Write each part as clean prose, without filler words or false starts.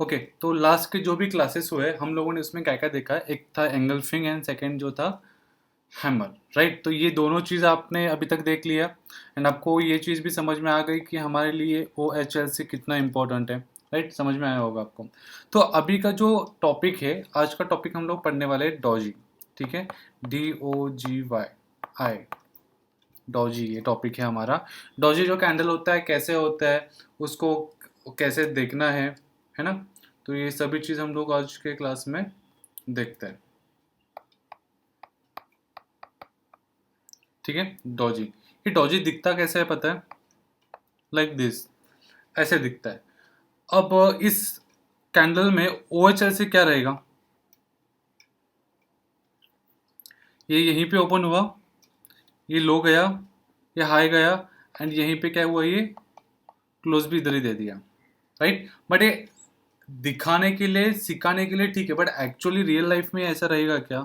Okay, तो last के जो भी क्लासेस हुए हम लोगों ने उसमें क्या क्या देखा है, एक था एंगल्फिंग एंड सेकंड जो था हैमर, राइट। तो ये दोनों चीज़ आपने अभी तक देख लिया एंड आपको ये चीज़ भी समझ में आ गई कि हमारे लिए ओ एच एल सी कितना इंपॉर्टेंट है, राइट। समझ में आया होगा आपको। तो अभी का जो टॉपिक है, आज का टॉपिक हम लोग पढ़ने वाले हैं डॉजी, ठीक है। DOGY, डॉजी ये टॉपिक है हमारा। डॉजी जो कैंडल होता है कैसे होता है, उसको कैसे देखना है ना। तो ये सभी चीज़ हम लोग आज के क्लास में देखते हैं, ठीक है। डॉजी, ये डॉजी दिखता कैसे है पता है, लाइक दिस, ऐसे दिखता है। अब इस कैंडल में ओ एच एल से क्या रहेगा, ये यहीं पे ओपन हुआ, ये लो गया, ये हाई गया, एंड यहीं पे क्या हुआ, ये क्लोज भी इधर ही दे दिया, राइट। बट ये दिखाने के लिए सिखाने के लिए ठीक है, बट एक्चुअली रियल लाइफ में ऐसा रहेगा क्या।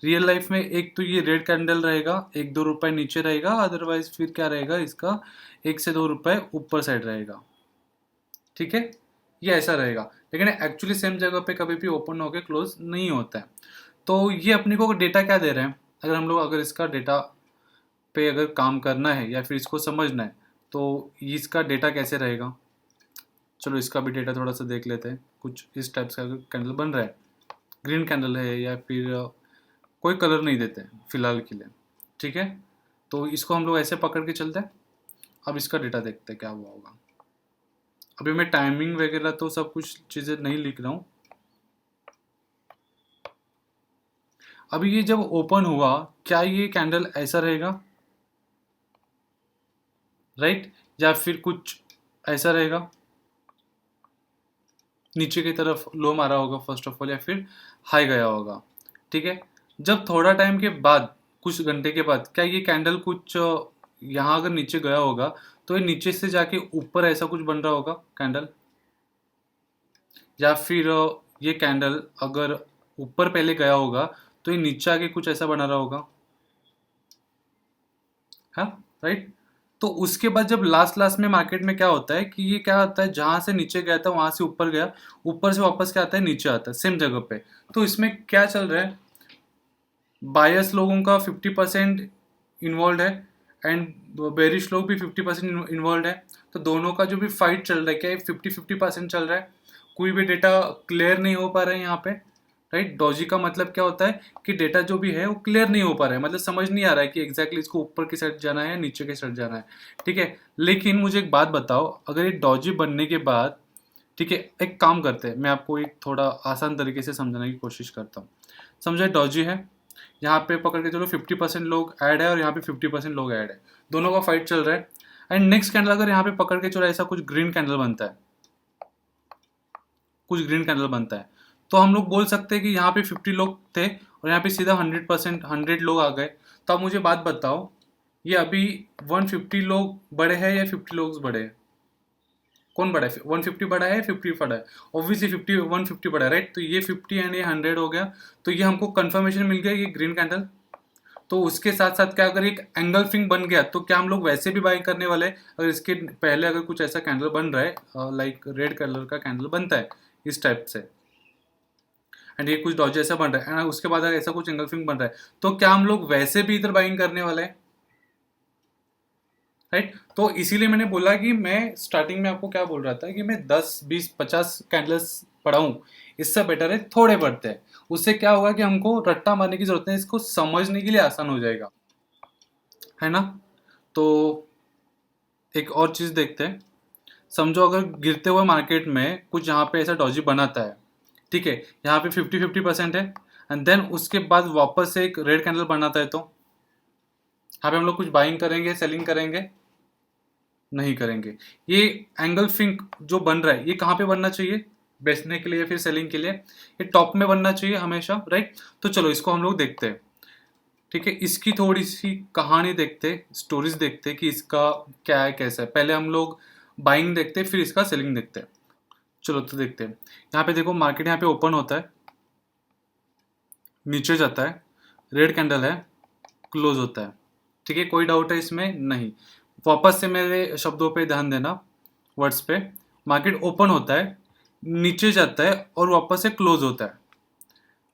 रियल लाइफ में एक तो ये रेड कैंडल रहेगा, 1-2 रुपए नीचे रहेगा, अदरवाइज फिर क्या रहेगा इसका, 1 से 2 रुपए ऊपर साइड रहेगा, ठीक है। ये ऐसा रहेगा, लेकिन एक्चुअली सेम जगह पे कभी भी ओपन होके क्लोज नहीं होता है। तो ये अपने को डेटा क्या दे रहे हैं, अगर हम लोग अगर इसका डेटा पे अगर काम करना है या फिर इसको समझना है, तो इसका डेटा कैसे रहेगा। चलो इसका भी डेटा थोड़ा सा देख लेते हैं। कुछ इस टाइप का कैंडल बन रहा है, ग्रीन कैंडल है या फिर कोई कलर नहीं देते हैं फिलहाल के लिए, ठीक है। तो इसको हम लोग ऐसे पकड़ के चलते हैं। अब इसका डेटा देखते हैं क्या हुआ होगा। अभी मैं टाइमिंग वगैरह तो सब कुछ चीज़ें नहीं लिख रहा हूँ। अभी ये जब ओपन हुआ, क्या ये कैंडल ऐसा रहेगा, राइट, या फिर कुछ ऐसा रहेगा, नीचे की तरफ लो मारा होगा फर्स्ट ऑफ ऑल, या फिर हाई गया होगा, ठीक है। जब थोड़ा टाइम के बाद, कुछ घंटे के बाद, क्या ये कैंडल कुछ यहाँ अगर नीचे गया होगा, तो ये नीचे से जाके ऊपर ऐसा कुछ बन रहा होगा कैंडल, या फिर ये कैंडल अगर ऊपर पहले गया होगा तो ये नीचे आके कुछ ऐसा बना रहा होगा, हाँ, राइट। तो उसके बाद जब लास्ट लास्ट में मार्केट में क्या होता है कि ये क्या होता है, जहां से नीचे गया था वहां से ऊपर गया, ऊपर से वापस क्या आता है, नीचे आता है सेम जगह पे। तो इसमें क्या चल रहा है, बायस लोगों का 50% इन्वॉल्व है एंड बेरिश लोग भी 50% इन्वॉल्व है। तो दोनों का जो भी फाइट चल रहा है, क्या 50-50% चल रहा है। कोई भी डेटा क्लियर नहीं हो पा रहा है यहाँ पे, राइट। डॉजी का मतलब क्या होता है कि डेटा जो भी है वो क्लियर नहीं हो पा रहा है, मतलब समझ नहीं आ रहा है कि एग्जैक्टली इसको ऊपर की साइड जाना है या नीचे की साइड जाना है, ठीक है। लेकिन मुझे एक बात बताओ, अगर ये डॉजी बनने के बाद, ठीक है, एक काम करते हैं, मैं आपको एक थोड़ा आसान तरीके से समझाने की कोशिश करता हूँ। समझो डॉजी है, यहाँ पे पकड़ के चलो 50% लोग ऐड है और यहाँ पे 50% लोग ऐड है, दोनों का फाइट चल रहा है। एंड नेक्स्ट कैंडल अगर यहाँ पे पकड़ के चलो ऐसा कुछ ग्रीन कैंडल बनता है, कुछ ग्रीन कैंडल बनता है, तो हम लोग बोल सकते हैं कि यहाँ पे 50 लोग थे और यहाँ पे सीधा 100%, 100 लोग आ गए। तो आप मुझे बात बताओ, ये अभी 150 लोग बड़े हैं या 50 लोग बड़े हैं, कौन बड़ा है, 150 बड़ा है, 50 बड़ा है। ऑब्वियसली 50, 150 बड़ा है, राइट। तो ये 50 एंड ये 100 हो गया। तो ये हमको कंफर्मेशन मिल गया, ये ग्रीन कैंडल। तो उसके साथ साथ क्या, अगर एक एंगल फिंग बन गया तो क्या हम लोग वैसे भी बाई करने वाले हैं, अगर इसके पहले अगर कुछ ऐसा कैंडल बन रहा है, लाइक रेड कलर का कैंडल बनता है इस टाइप से, एंड ये कुछ डॉज ऐसा बन रहा है, एंड उसके बाद अगर ऐसा कुछ एंगल फिंग बन रहा है, तो क्या हम लोग वैसे भी इधर बाइंग करने वाले हैं, राइट। तो इसीलिए मैंने बोला कि मैं स्टार्टिंग में आपको क्या बोल रहा था कि मैं 10, 20, 50 कैंडल्स पढ़ाऊँ, इससे बेटर है थोड़े पढ़ते हैं। उससे क्या होगा कि हमको रट्टा मारने की जरूरत नहीं, इसको समझने के लिए आसान हो जाएगा, है ना। तो एक और चीज़ देखते हैं। समझो अगर गिरते हुए मार्केट में कुछ यहाँ पे ऐसा डॉजी बनाता है, ठीक है, यहाँ पे 50-50% है, एंड देन उसके बाद वापस से एक रेड कैंडल बनाता है, तो यहाँ पे हम लोग कुछ बाइंग करेंगे, सेलिंग करेंगे, नहीं करेंगे। ये एंगल फिंक जो बन रहा है ये कहाँ पे बनना चाहिए, बेचने के लिए या फिर सेलिंग के लिए, ये टॉप में बनना चाहिए हमेशा, राइट। तो चलो इसको हम लोग देखते हैं, ठीक है। इसकी थोड़ी सी कहानी देखते, स्टोरीज देखते कि इसका क्या है कैसा है। पहले हम लोग बाइंग देखते फिर इसका सेलिंग देखते हैं। चलो तो देखते हैं। यहाँ पे देखो मार्केट यहाँ पे ओपन होता है, नीचे जाता है, रेड कैंडल है, क्लोज होता है, ठीक है। कोई डाउट है इसमें, नहीं। वापस से मेरे शब्दों पे ध्यान देना, वर्ड्स पे। मार्केट ओपन होता है, नीचे जाता है और वापस से क्लोज होता है।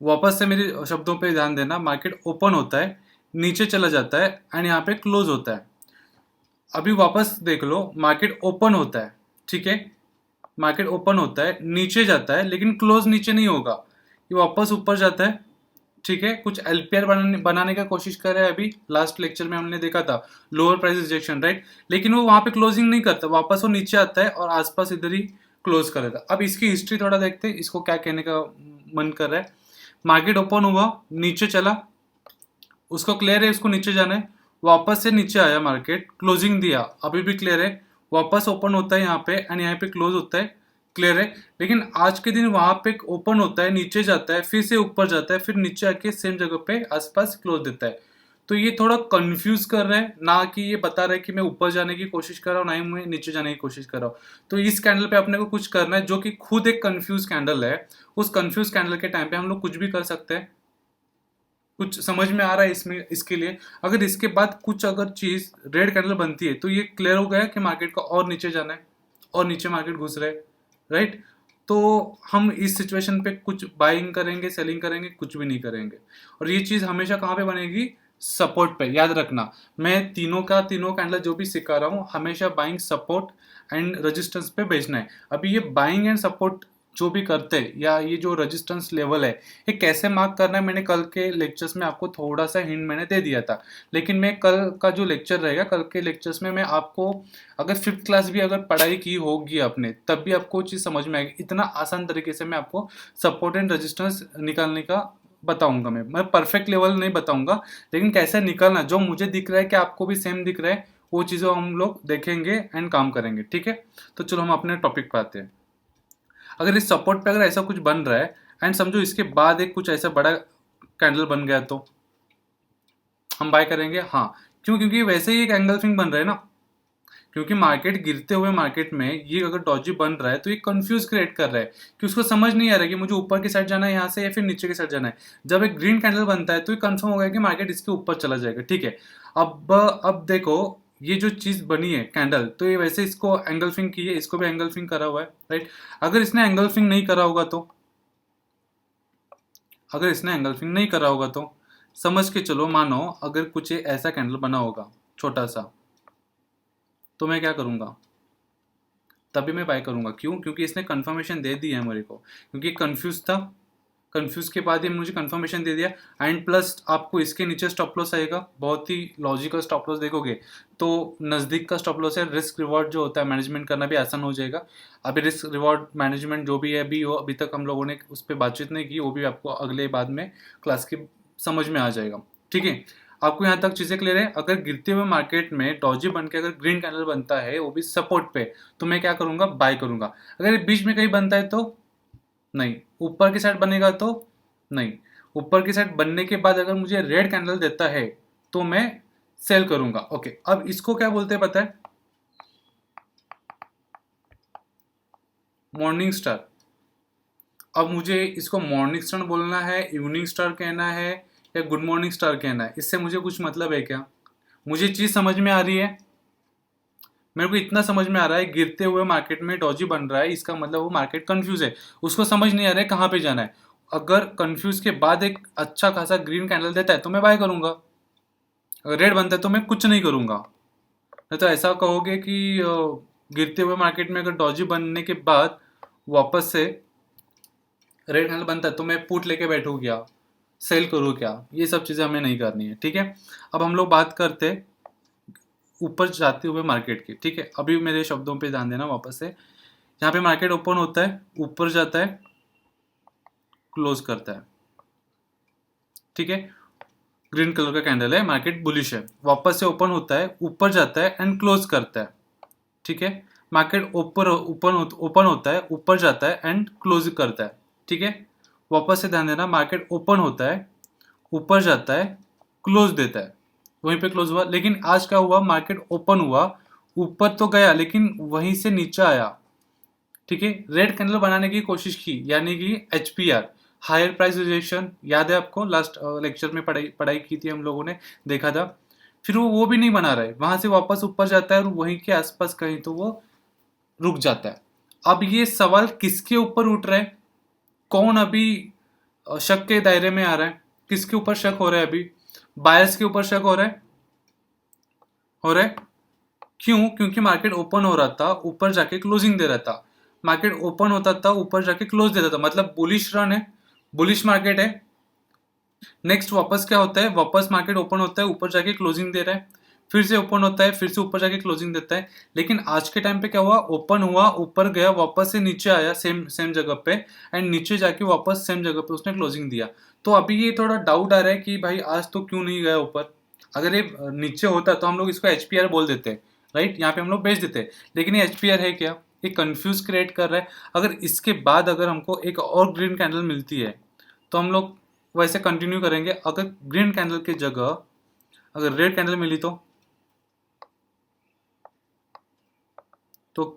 वापस से मेरे शब्दों पे ध्यान देना, मार्केट ओपन होता है, नीचे चला जाता है एंड यहाँ पे क्लोज होता है। अभी वापस देख लो, मार्केट ओपन होता है, ठीक है, मार्केट ओपन होता है, नीचे जाता है, लेकिन क्लोज नीचे नहीं होगा, ये वापस ऊपर जाता है, ठीक है, कुछ एलपीआर बनाने का कोशिश कर रहा है। अभी लास्ट लेक्चर में हमने देखा था लोअर प्राइस रिजेक्शन, राइट, लेकिन वो वहां पे क्लोजिंग नहीं करता, वापस वो नीचे आता है और आसपास इधर ही क्लोज कर देता। अब इसकी हिस्ट्री थोड़ा देखते हैं, इसको क्या कहने का मन कर रहा है। मार्केट ओपन हुआ, नीचे चला, उसको क्लियर है उसको नीचे जाना है, वापस से नीचे आया, मार्केट क्लोजिंग दिया, अभी भी क्लियर है, वापस ओपन होता है यहाँ पे एंड यहाँ पे क्लोज होता है, क्लियर है। लेकिन आज के दिन वहां पे ओपन होता है, नीचे जाता है, फिर से ऊपर जाता है, फिर नीचे आके सेम जगह पे आसपास क्लोज देता है। तो ये थोड़ा कंफ्यूज कर रहा है, ना कि ये बता रहा है कि मैं ऊपर जाने की कोशिश कर रहा हूँ, ना ही मैं नीचे जाने की कोशिश कर रहा हूँ। तो इस कैंडल पे अपने को कुछ करना है, जो कि खुद एक कंफ्यूज कैंडल है। उस कंफ्यूज कैंडल के टाइम पे हम लोग कुछ भी कर सकते हैं। कुछ समझ में आ रहा है इसमें? इसके लिए अगर इसके बाद कुछ अगर चीज रेड कैंडल बनती है तो ये क्लियर हो गया कि मार्केट को और नीचे जाना है और नीचे मार्केट घुस रहा है, राइट। तो हम इस सिचुएशन पे कुछ बाइंग करेंगे, सेलिंग करेंगे, कुछ भी नहीं करेंगे। और ये चीज हमेशा कहाँ पे बनेगी? सपोर्ट पे। याद रखना, मैं तीनों का तीनों कैंडल जो भी सिखा रहा हूँ, हमेशा बाइंग, सपोर्ट एंड रेजिस्टेंस पे बेचना है। अभी ये बाइंग एंड सपोर्ट जो भी करते हैं, या ये जो रेजिस्टेंस लेवल है, ये कैसे मार्क करना है, मैंने कल के लेक्चर्स में आपको थोड़ा सा हिंट मैंने दे दिया था। लेकिन मैं कल का जो लेक्चर रहेगा, कल के लेक्चर्स में मैं आपको, अगर 5th क्लास भी अगर पढ़ाई की होगी आपने, तब भी आपको चीज़ समझ में आएगी। इतना आसान तरीके से मैं आपको सपोर्ट एंड रेजिस्टेंस निकालने का बताऊंगा। मैं परफेक्ट लेवल नहीं बताऊंगा, लेकिन कैसे निकलना, जो मुझे दिख रहा है कि आपको भी सेम दिख रहा है, वो चीज़ें हम लोग देखेंगे एंड काम करेंगे, ठीक है। तो चलो हम अपने टॉपिक पे आते हैं। अगर इस सपोर्ट पे अगर ऐसा कुछ बन रहा है एंड समझो इसके बाद एक कुछ ऐसा बड़ा कैंडल बन गया, तो हम बाय करेंगे। हाँ, क्यों? क्योंकि वैसे ही एक एंगल फिंग बन रहा है ना, क्योंकि मार्केट गिरते हुए मार्केट में ये अगर डॉजी बन रहा है तो ये कंफ्यूज क्रिएट कर रहा है कि उसको समझ नहीं आ रहा है कि मुझे ऊपर की साइड जाना है यहाँ से या फिर नीचे की साइड जाना है। जब एक ग्रीन कैंडल बनता है तो ये कंफर्म हो गया कि मार्केट इसके ऊपर चला जाएगा, ठीक है। अब देखो, ये जो चीज बनी है कैंडल, तो ये वैसे इसको एंगल फिंग की है, इसको भी एंगल फिंग करा हुआ है, राइट। अगर इसने एंगल फिंग नहीं करा होगा तो, अगर इसने एंगल फिंग नहीं करा होगा तो समझ के चलो, मानो अगर कुछ ऐसा कैंडल बना होगा छोटा सा, तो मैं क्या करूंगा? तभी मैं बाय करूंगा। क्यों? क्योंकि इसने कंफर्मेशन दे दी है मेरे को, क्योंकि कंफ्यूज था, कंफ्यूज के बाद ये मुझे कंफर्मेशन दे दिया। एंड प्लस आपको इसके नीचे स्टॉप लॉस आएगा, बहुत ही लॉजिकल स्टॉप लॉस देखोगे तो नज़दीक का स्टॉप लॉस है। रिस्क रिवॉर्ड जो होता है मैनेजमेंट करना भी आसान हो जाएगा। अभी रिस्क रिवॉर्ड मैनेजमेंट जो भी है, अभी वो अभी तक हम लोगों ने उस पर बातचीत नहीं की, वो भी आपको अगले बाद में क्लास की समझ में आ जाएगा, ठीक है। आपको यहाँ तक चीज़ें क्लियर है? अगर गिरते हुए मार्केट में डॉजी बन के अगर ग्रीन कैंडल बनता है, वो भी सपोर्ट पे, तो मैं क्या करूंगा? बाय करूंगा। अगर बीच में कहीं बनता है तो नहीं, ऊपर की साइड बनेगा तो नहीं, ऊपर की साइड बनने के बाद अगर मुझे रेड कैंडल देता है तो मैं सेल करूंगा। ओके, अब इसको क्या बोलते हैं पता है? Morning star. अब मुझे इसको मॉर्निंग स्टार बोलना है, इवनिंग स्टार कहना है, या गुड मॉर्निंग स्टार कहना है, इससे मुझे कुछ मतलब है क्या? मुझे चीज समझ में आ रही है? मेरे को इतना समझ में आ रहा है, गिरते हुए मार्केट में डॉजी बन रहा है, इसका मतलब वो मार्केट कंफ्यूज है, उसको समझ नहीं आ रहा है कहाँ पे जाना है। अगर कंफ्यूज के बाद एक अच्छा खासा ग्रीन कैंडल देता है तो मैं बाय करूंगा, अगर रेड बनता है तो मैं कुछ नहीं करूंगा। नहीं तो ऐसा कहोगे कि गिरते हुए मार्केट में अगर डॉजी बनने के बाद वापस से रेड कैंडल बनता है तो मैं पुट लेके बैठूँ क्या, सेल करूँ क्या? ये सब चीज़ें हमें नहीं करनी है, ठीक है। अब हम लोग बात करते हैं ऊपर जाते हुए मार्केट की, ठीक है। अभी मेरे शब्दों पे ध्यान देना वापस से। यहाँ पे मार्केट ओपन होता है, ऊपर जाता है, क्लोज करता है, ठीक है। ग्रीन कलर का कैंडल है, मार्केट बुलिश है, वापस से ओपन होता है, ऊपर जाता है एंड क्लोज करता है, ठीक है। मार्केट ऊपर ओपन होता है, ऊपर जाता है एंड क्लोज करता है, ठीक है। वापस से ध्यान देना, मार्केट ओपन होता है, ऊपर जाता है, क्लोज देता है, वहीं पे क्लोज हुआ। लेकिन आज क्या हुआ? मार्केट ओपन हुआ, ऊपर तो गया लेकिन वहीं से नीचे आया, ठीक है। रेड कैंडल बनाने की कोशिश की, यानी कि HPR, हायर प्राइस रिजेक्शन, याद है आपको? लास्ट लेक्चर में पढ़ाई पढ़ाई की थी हम लोगों ने, देखा था। फिर वो भी नहीं बना रहा है, वहां से वापस ऊपर जाता है और वहीं के आसपास कहीं तो वो रुक जाता है। अब ये सवाल किसके ऊपर उठ रहा है, कौन अभी शक के दायरे में आ रहा है, किसके ऊपर शक हो रहा है अभी, बायर्स के ऊपर शक हो रहा है। क्यों? क्योंकि मार्केट ओपन हो रहा था, ऊपर जाके क्लोजिंग दे रहा था। मार्केट ओपन होता था, ऊपर जाके क्लोज देता था, मतलब बुलिश रन है, बुलिश मार्केट है। नेक्स्ट वापस क्या होता है, वापस मार्केट ओपन होता है, ऊपर जाके क्लोजिंग दे रहा है, फिर से ओपन होता है, फिर से ऊपर जाके क्लोजिंग देता है। लेकिन आज के टाइम पे क्या हुआ, ओपन हुआ, ऊपर गया, वापस से नीचे आया सेम सेम जगह पे, एंड नीचे जाके वापस सेम जगह पे उसने क्लोजिंग दिया। तो अभी ये थोड़ा डाउट आ रहा है कि भाई आज तो क्यों नहीं गया ऊपर। अगर ये नीचे होता तो हम लोग इसको एचपीआर बोल देते, राइट, यहाँ पे हम लोग बेच देते। लेकिन ये एचपीआर है क्या, ये कंफ्यूज क्रिएट कर रहा है। अगर इसके बाद अगर हमको एक और ग्रीन कैंडल मिलती है तो हम लोग वैसे कंटिन्यू करेंगे। अगर ग्रीन कैंडल की जगह अगर रेड कैंडल मिली तो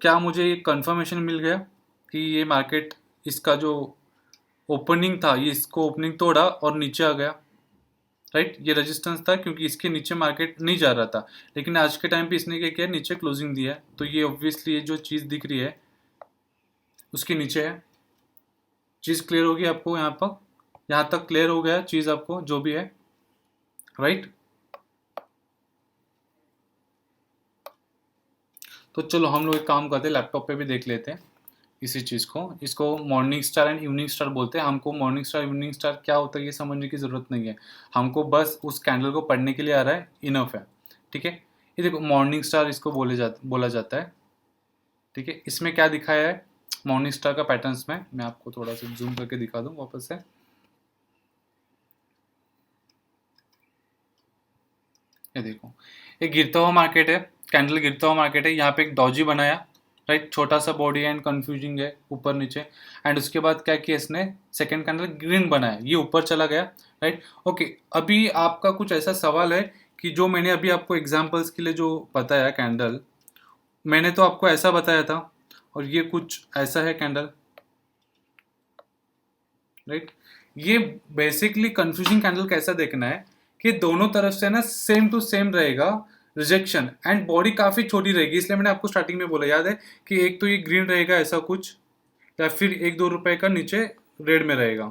क्या मुझे ये कंफर्मेशन मिल गया कि ये मार्केट, इसका जो ओपनिंग था, ये इसको ओपनिंग तोड़ा और नीचे आ गया, राइट। ये रेजिस्टेंस था क्योंकि इसके नीचे मार्केट नहीं जा रहा था, लेकिन आज के टाइम पे इसने क्या किया, नीचे क्लोजिंग दिया है। तो ये ऑब्वियसली ये जो चीज़ दिख रही है उसके नीचे है। चीज़ क्लियर होगी आपको यहाँ पर, यहाँ तक क्लियर हो गया चीज़ आपको जो भी है, राइट। तो चलो हम लोग एक काम करते हैं, लैपटॉप पे भी देख लेते हैं इसी चीज़ को। इसको morning star and evening star बोलते हैं। हमको मॉर्निंग स्टार इवनिंग स्टार क्या होता है ये समझने की ज़रूरत नहीं है, हमको बस उस कैंडल को पढ़ने के लिए आ रहा है, इनफ है, ठीक है। ये देखो मॉर्निंग स्टार इसको बोला जाता है, ठीक है। इसमें क्या दिखाया है मॉर्निंग स्टार का पैटर्न्स में, मैं आपको थोड़ा सा जूम करके दिखा दूँ वापस से। ये देखो, ये गिरता हुआ मार्केट है, कैंडल गिरता हुआ मार्केट है। यहाँ पे एक डॉजी बनाया, राइट, छोटा सा बॉडी एंड कंफ्यूजिंग है ऊपर नीचे। एंड उसके बाद क्या किया इसने, सेकंड कैंडल ग्रीन बनाया, ये ऊपर चला गया, राइट। ओके, अभी आपका कुछ ऐसा सवाल है कि जो मैंने अभी आपको एग्जांपल्स के लिए जो बताया कैंडल, मैंने तो आपको ऐसा बताया था, और ये कुछ ऐसा है कैंडल, राइट। ये बेसिकली कंफ्यूजिंग कैंडल कैसा देखना है कि दोनों तरफ से ना सेम टू सेम रहेगा रिजेक्शन, एंड बॉडी काफ़ी छोटी रहेगी। इसलिए मैंने आपको स्टार्टिंग में बोला, याद है कि एक तो ये ग्रीन रहेगा ऐसा कुछ, या फिर 1-2 रुपए का नीचे रेड में रहेगा,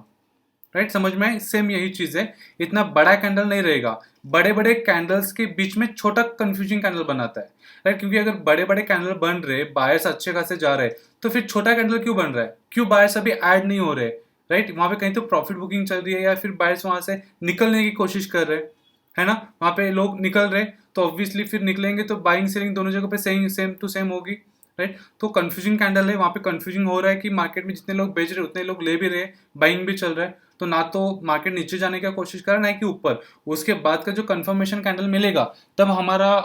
राइट। समझ में आए, सेम यही चीज़ है। इतना बड़ा कैंडल नहीं रहेगा, बड़े बड़े कैंडल्स के बीच में छोटा कंफ्यूजिंग कैंडल बनाता है, राइट। क्योंकि अगर बड़े बड़े कैंडल बन रहे, बायर्स अच्छे खासे जा रहे, तो फिर छोटा कैंडल क्यों बन रहा है, क्यों बायर्स अभी ऐड नहीं हो रहे, राइट। वहां पे कहीं तो प्रॉफिट बुकिंग चल रही है, या फिर बायर्स वहां से निकलने की कोशिश कर रहे, है ना। वहां पे लोग निकल रहे, तो ऑब्वियसली फिर निकलेंगे तो बाइंग सेलिंग दोनों जगह पे सेम टू सेम होगी, राइट। तो कंफ्यूजिंग कैंडल है, वहां पे कंफ्यूजिंग हो रहा है कि मार्केट में जितने लोग बेच रहे उतने लोग ले भी रहे, बाइंग भी चल रहा है। तो ना तो मार्केट नीचे जाने की कोशिश कर रहा है, ना कि ऊपर। उसके बाद का जो कंफर्मेशन कैंडल मिलेगा, तब हमारा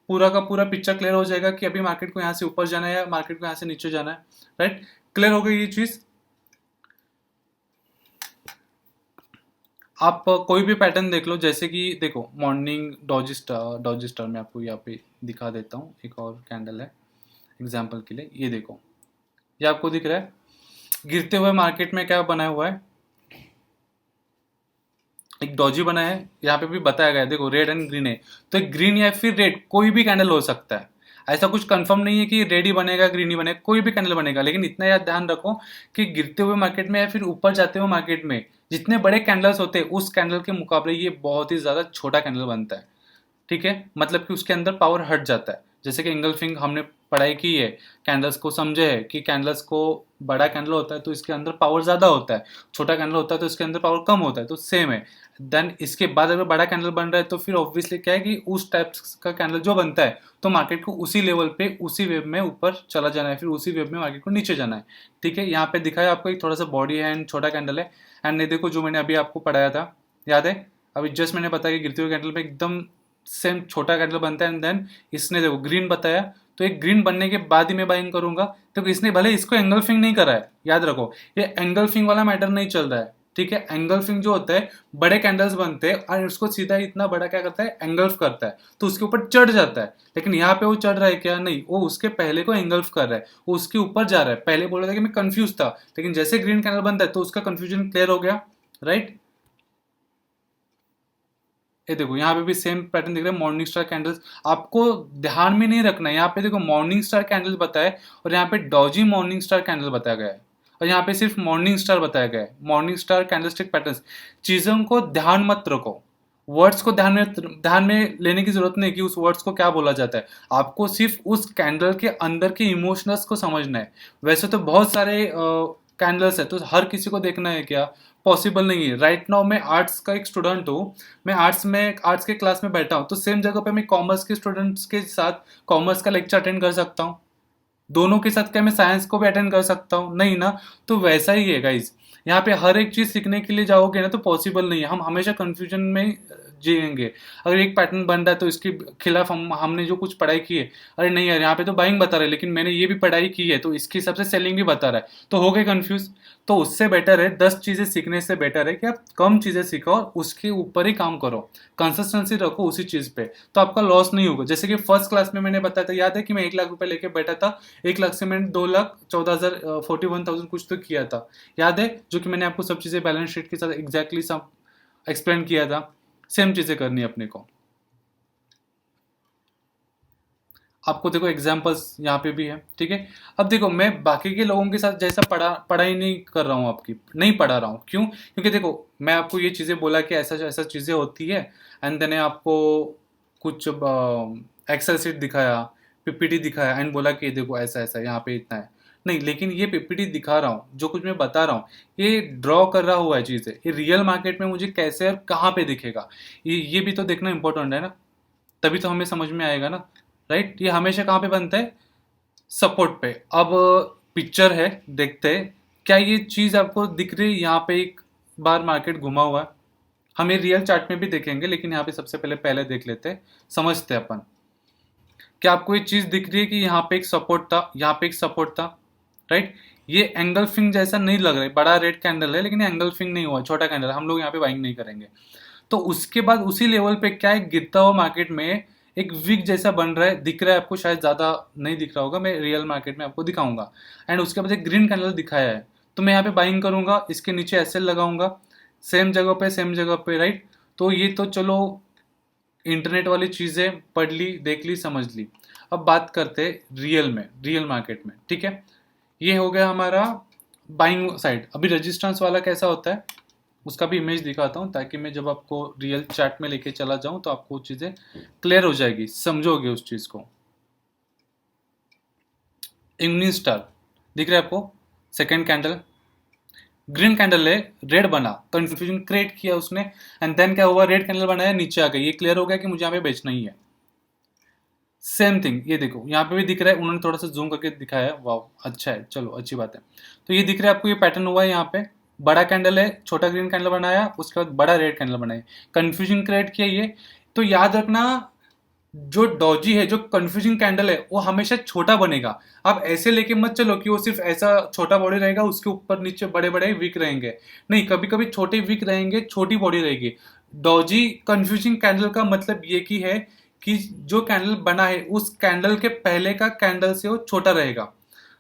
पूरा का पूरा पिक्चर क्लियर हो जाएगा कि अभी मार्केट को यहाँ से ऊपर जाना है या मार्केट को यहाँ से नीचे जाना है, राइट। क्लियर हो गई ये चीज़। आप कोई भी पैटर्न देख लो, जैसे कि देखो मॉर्निंग डॉजी स्टार मैं आपको यहाँ पे दिखा देता हूँ, एक और कैंडल है एग्जाम्पल के लिए। ये देखो, ये आपको दिख रहा है गिरते हुए मार्केट में क्या बनाया हुआ है, एक डॉजी बनाया है। यहाँ पे भी बताया गया है, देखो रेड एंड ग्रीन है, तो एक ग्रीन या फिर रेड कोई भी कैंडल हो सकता है। ऐसा कुछ कंफर्म नहीं है कि रेड ही बनेगा ग्रीन ही बनेगा, कोई भी कैंडल बनेगा। लेकिन इतना याद ध्यान रखो कि गिरते हुए मार्केट में या फिर ऊपर जाते हुए मार्केट में जितने बड़े कैंडल्स होते हैं, उस कैंडल के मुकाबले ये बहुत ही ज़्यादा छोटा कैंडल बनता है, ठीक है। मतलब कि उसके अंदर पावर हट जाता है। जैसे कि एंगल्फिंग हमने पढ़ाई की है, कैंडल्स को समझे है कि कैंडल्स को, बड़ा कैंडल होता है तो इसके अंदर पावर ज़्यादा होता है, छोटा कैंडल होता है तो इसके अंदर पावर कम होता है, तो सेम है। देन इसके बाद अगर बड़ा कैंडल बन रहा है तो फिर ऑब्वियसली क्या है कि उस टाइप का कैंडल जो बनता है, तो मार्केट को उसी लेवल पे उसी वेव में ऊपर चला जाना है, फिर उसी वेव में मार्केट को नीचे जाना है, ठीक है। यहाँ पे दिखाया आपको एक थोड़ा सा बॉडी है एंड छोटा कैंडल है। एंड ये देखो जो मैंने अभी आपको पढ़ाया था, याद है, अभी जस्ट मैंने बताया कि गिरते हुए कैंडल में एकदम सेम छोटा कैंडल बनता है, एंड देन इसने देखो ग्रीन बताया, तो एक ग्रीन बनने के बाद ही मैं बाइंग करूंगा। तो इसने भले इसको एंगल्फिंग नहीं करा है, याद रखो ये एंगल्फिंग वाला मैटर नहीं चल रहा है, ठीक है। एंगल्फिंग जो होता है, बड़े कैंडल्स बनते हैं और उसको सीधा इतना बड़ा क्या करता है, एंगल्फ करता है, तो उसके ऊपर चढ़ जाता है। लेकिन यहाँ पे वो चढ़ रहा है क्या, नहीं, वो उसके पहले को एंगल्फ कर रहा है, वो उसके ऊपर जा रहा है। पहले बोल रहा था कि मैं कंफ्यूज था, लेकिन जैसे ग्रीन कैंडल बनता है तो उसका कंफ्यूजन क्लियर हो गया, राइट। ये देखो यहाँ पे भी सेम पैटर्न दिख रहा है, मॉर्निंग स्टार कैंडल्स। आपको ध्यान में नहीं रखना है, यहाँ पे देखो मॉर्निंग स्टार कैंडल्स बताया है और यहाँ पे डॉजी मॉर्निंग स्टार कैंडल बताया गया है, और यहाँ पे सिर्फ मॉर्निंग स्टार बताया गया है, मॉर्निंग स्टार कैंडलस्टिक पैटर्न्स। चीजों को ध्यान मत रखो, वर्ड्स को ध्यान में लेने की जरूरत नहीं कि उस वर्ड्स को क्या बोला जाता है, आपको सिर्फ उस कैंडल के अंदर के इमोशंस को समझना है। वैसे तो बहुत सारे कैंडल्स है, तो हर किसी को देखना है क्या, पॉसिबल नहीं है। राइट नाउ मैं आर्ट्स का एक स्टूडेंट हूँ, मैं आर्ट्स के क्लास में बैठा हूँ, तो सेम जगह पे मैं कॉमर्स के स्टूडेंट्स के साथ कॉमर्स का लेक्चर अटेंड कर सकता हूँ, दोनों के साथ क्या मैं साइंस को भी अटेंड कर सकता हूँ, नहीं ना। तो वैसा ही है गाइज, यहाँ पे हर एक चीज सीखने के लिए जाओगे ना तो पॉसिबल नहीं है, हम हमेशा कंफ्यूजन में जिएंगे। अगर एक पैटर्न बन रहा है तो इसके खिलाफ हमने जो कुछ पढ़ाई की है, अरे नहीं यार यहाँ पे तो बाइंग बता रहा है लेकिन मैंने ये भी पढ़ाई की है तो इसके हिसाब से सेलिंग भी बता रहा है, तो हो गए कंफ्यूज। तो उससे बेटर है 10 चीजें सीखने से बेटर है कि आप कम चीजें सीखो और उसके ऊपर ही काम करो, कंसिस्टेंसी रखो उसी चीज पे, तो आपका लॉस नहीं होगा। जैसे कि फर्स्ट क्लास में मैंने बताया था, याद है कि मैं 1 लाख रुपए लेके बैठा था, 1 लाख से मैंने 2,14,000 41,000 कुछ तो किया था, याद है, जो कि मैंने आपको सब चीजें बैलेंस शीट के साथ एग्जैक्टली सब एक्सप्लेन किया था। सेम चीजें करनी है अपने को। आपको देखो एग्जाम्पल्स यहाँ पे भी है, ठीक है। अब देखो मैं बाकी के लोगों के साथ जैसा पढ़ाई नहीं कर रहा हूँ, आपकी नहीं पढ़ा रहा हूँ, क्यों, क्योंकि देखो मैं आपको ये चीज़ें बोला कि ऐसा ऐसा चीज़ें होती है, एंड देन आपको कुछ एक्सेल शीट दिखाया, पीपीटी दिखाया एंड बोला कि देखो ऐसा ऐसा यहाँ पे इतना है, नहीं, लेकिन ये पीपीटी दिखा रहा हूँ, जो कुछ मैं बता रहा हूँ ये ड्रॉ कर रहा हुआ है चीज़ है, ये रियल मार्केट में मुझे कैसे और कहाँ पे दिखेगा, ये भी तो देखना इंपॉर्टेंट है ना, तभी तो हमें समझ में आएगा ना। राइट, ये हमेशा कहाँ पे बनता है, सपोर्ट पे। अब पिक्चर है, देखते हैं क्या ये चीज़ आपको दिख रही है, यहाँ पे एक बार मार्केट घुमा हुआ है, हम ये रियल चार्ट में भी देखेंगे लेकिन यहाँ पे सबसे पहले पहले देख लेते हैं, समझते हैं अपन। क्या आपको ये चीज़ दिख रही है कि यहाँ पे एक सपोर्ट था, यहाँ पे एक सपोर्ट था, राइट। ये एंगल फिंग जैसा नहीं लग रहा है, बड़ा रेड कैंडल है लेकिन एंगल फिंग नहीं हुआ, छोटा कैंडल, हम लोग यहाँ पे बाइंग नहीं करेंगे। तो उसके बाद उसी लेवल पे क्या है, गिरता हुआ मार्केट में एक विक जैसा बन रहा है, दिख रहा है आपको, शायद ज़्यादा नहीं दिख रहा होगा, मैं रियल मार्केट में आपको दिखाऊंगा। एंड उसके बाद एक ग्रीन कैंडल दिखाया है, तो मैं यहाँ पे बाइंग करूंगा, इसके नीचे एसएल लगाऊंगा, सेम जगह पे, राइट। तो ये तो चलो इंटरनेट वाली चीज़ें पढ़ ली, देख ली, समझ ली। अब बात करते हैं रियल में, रियल मार्केट में, ठीक है। ये हो गया हमारा बाइंग साइड। अभी रेजिस्टेंस वाला कैसा होता है उसका भी इमेज दिखाता हूँ, ताकि मैं जब आपको रियल चैट में लेके चला जाऊँ तो आपको चीज़ें क्लियर हो जाएगी, समझोगे उस चीज़ को। इवनिंग स्टार दिख रहा है आपको, सेकेंड कैंडल ग्रीन कैंडल है, रेड बना, कंफ्यूजन क्रिएट किया उसने, एंड देन क्या हुआ, रेड कैंडल बनाया, नीचे आ गई, ये क्लियर हो गया कि मुझे यहाँ पे बेचना ही है। सेम थिंग ये देखो यहाँ पे भी दिख रहा है, उन्होंने थोड़ा सा जूम करके दिखाया है, वाह अच्छा है, चलो अच्छी बात है। तो ये दिख रहा है आपको, ये पैटर्न हुआ है, यहाँ पे बड़ा कैंडल है, छोटा ग्रीन कैंडल बनाया, उसके बाद बड़ा रेड कैंडल बनाया, कंफ्यूजन क्रिएट किया ये। तो याद रखना, जो डॉजी है, जो कंफ्यूजिंग कैंडल है, वो हमेशा छोटा बनेगा। आप ऐसे लेके मत चलो कि वो सिर्फ ऐसा छोटा बॉडी रहेगा, उसके ऊपर नीचे बड़े बड़े वीक रहेंगे, नहीं, कभी कभी छोटे वीक रहेंगे, छोटी बॉडी रहेगी। डॉजी कंफ्यूजिंग कैंडल का मतलब ये की है कि जो कैंडल बना है उस कैंडल के पहले का कैंडल से वो छोटा रहेगा।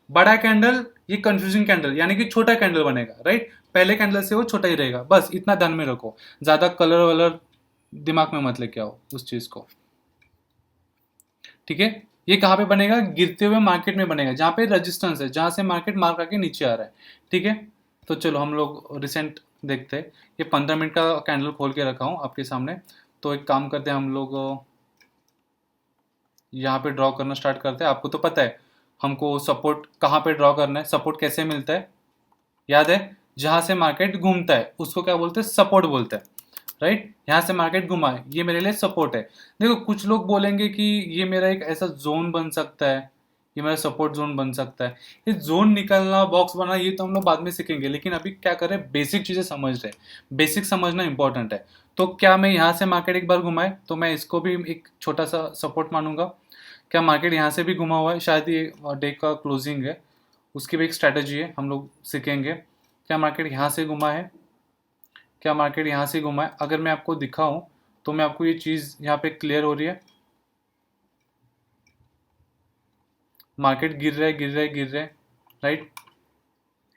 बड़ा कैंडल ये कंफ्यूजिंग कैंडल यानी कि छोटा कैंडल बनेगा, राइट, पहले कैंडल से वो छोटा ही रहेगा, बस इतना ध्यान में रखो, ज्यादा कलर वलर दिमाग में मत लेके आओ उस चीज को, ठीक है। ये कहाँ पे बनेगा, गिरते हुए मार्केट में बनेगा, जहाँ पे रेजिस्टेंस है, जहाँ से मार्केट मार करके नीचे आ रहा है, ठीक है। तो चलो हम लोग रिसेंट देखते हैं, ये 15 मिनट का कैंडल खोल के रखा हूँ आपके सामने। तो एक काम करते हैं हम लोग, यहाँ पे ड्रॉ करना स्टार्ट करते हैं। आपको तो पता है हमको सपोर्ट कहाँ पे ड्रॉ करना है, सपोर्ट कैसे मिलता है, याद है, जहाँ से मार्केट घूमता है उसको क्या बोलते हैं, सपोर्ट बोलते हैं, राइट। यहाँ से मार्केट घुमा है, ये मेरे लिए सपोर्ट है। देखो कुछ लोग बोलेंगे कि ये मेरा एक ऐसा जोन बन सकता है, ये मेरा सपोर्ट जोन बन सकता है। ये जोन निकलना, बॉक्स बनाना, ये तो हम लोग बाद में सीखेंगे, लेकिन अभी क्या करें, बेसिक चीज़ें समझ रहे हैं, बेसिक समझना इंपॉर्टेंट है। तो क्या मैं यहाँ से मार्केट एक बार घुमाए तो मैं इसको भी एक छोटा सा सपोर्ट मानूंगा। क्या मार्केट यहाँ से भी घुमा हुआ है, शायद ये डे का क्लोजिंग है, उसकी भी एक स्ट्रैटेजी है, हम लोग सीखेंगे। क्या मार्केट यहाँ से घुमा है, क्या मार्केट यहाँ से घुमा है, अगर मैं आपको दिखाऊं तो मैं आपको ये चीज़ यहाँ पे क्लियर हो रही है, मार्केट गिर रहा है, गिर रहा है, गिर रहा है, राइट।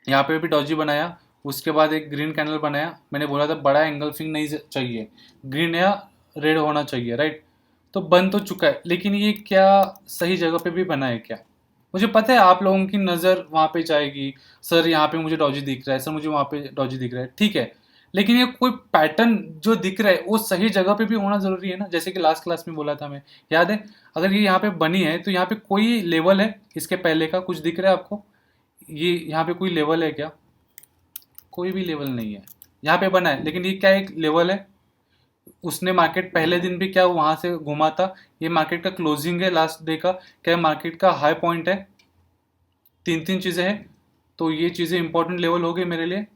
यहाँ पे भी डॉजी बनाया, उसके बाद एक ग्रीन कैंडल बनाया, मैंने बोला था बड़ा एंगल्फिंग नहीं चाहिए, ग्रीन या रेड होना चाहिए, राइट। तो बन तो चुका है, लेकिन ये क्या सही जगह पे भी बना है क्या? मुझे पता है आप लोगों की नज़र वहाँ पे जाएगी, सर यहाँ पे मुझे डॉजी दिख रहा है, सर मुझे वहाँ पे डॉजी दिख रहा है, ठीक है। लेकिन ये कोई पैटर्न जो दिख रहा है वो सही जगह पे भी होना जरूरी है ना, जैसे कि लास्ट क्लास में बोला था मैं, याद है? अगर ये यहाँ पे बनी है तो यहाँ पे कोई लेवल है इसके पहले का, कुछ दिख रहा है आपको? ये यहाँ पे कोई लेवल है क्या? कोई भी लेवल नहीं है। यहाँ पे बना है, लेकिन ये क्या एक लेवल है? उसने मार्केट पहले दिन भी क्या वहां से घुमा था? ये मार्केट का क्लोजिंग है लास्ट डे का, क्या मार्केट का हाई पॉइंट है? तीन तीन चीजें हैं, तो ये चीजें इंपॉर्टेंट लेवल हो गए मेरे लिए,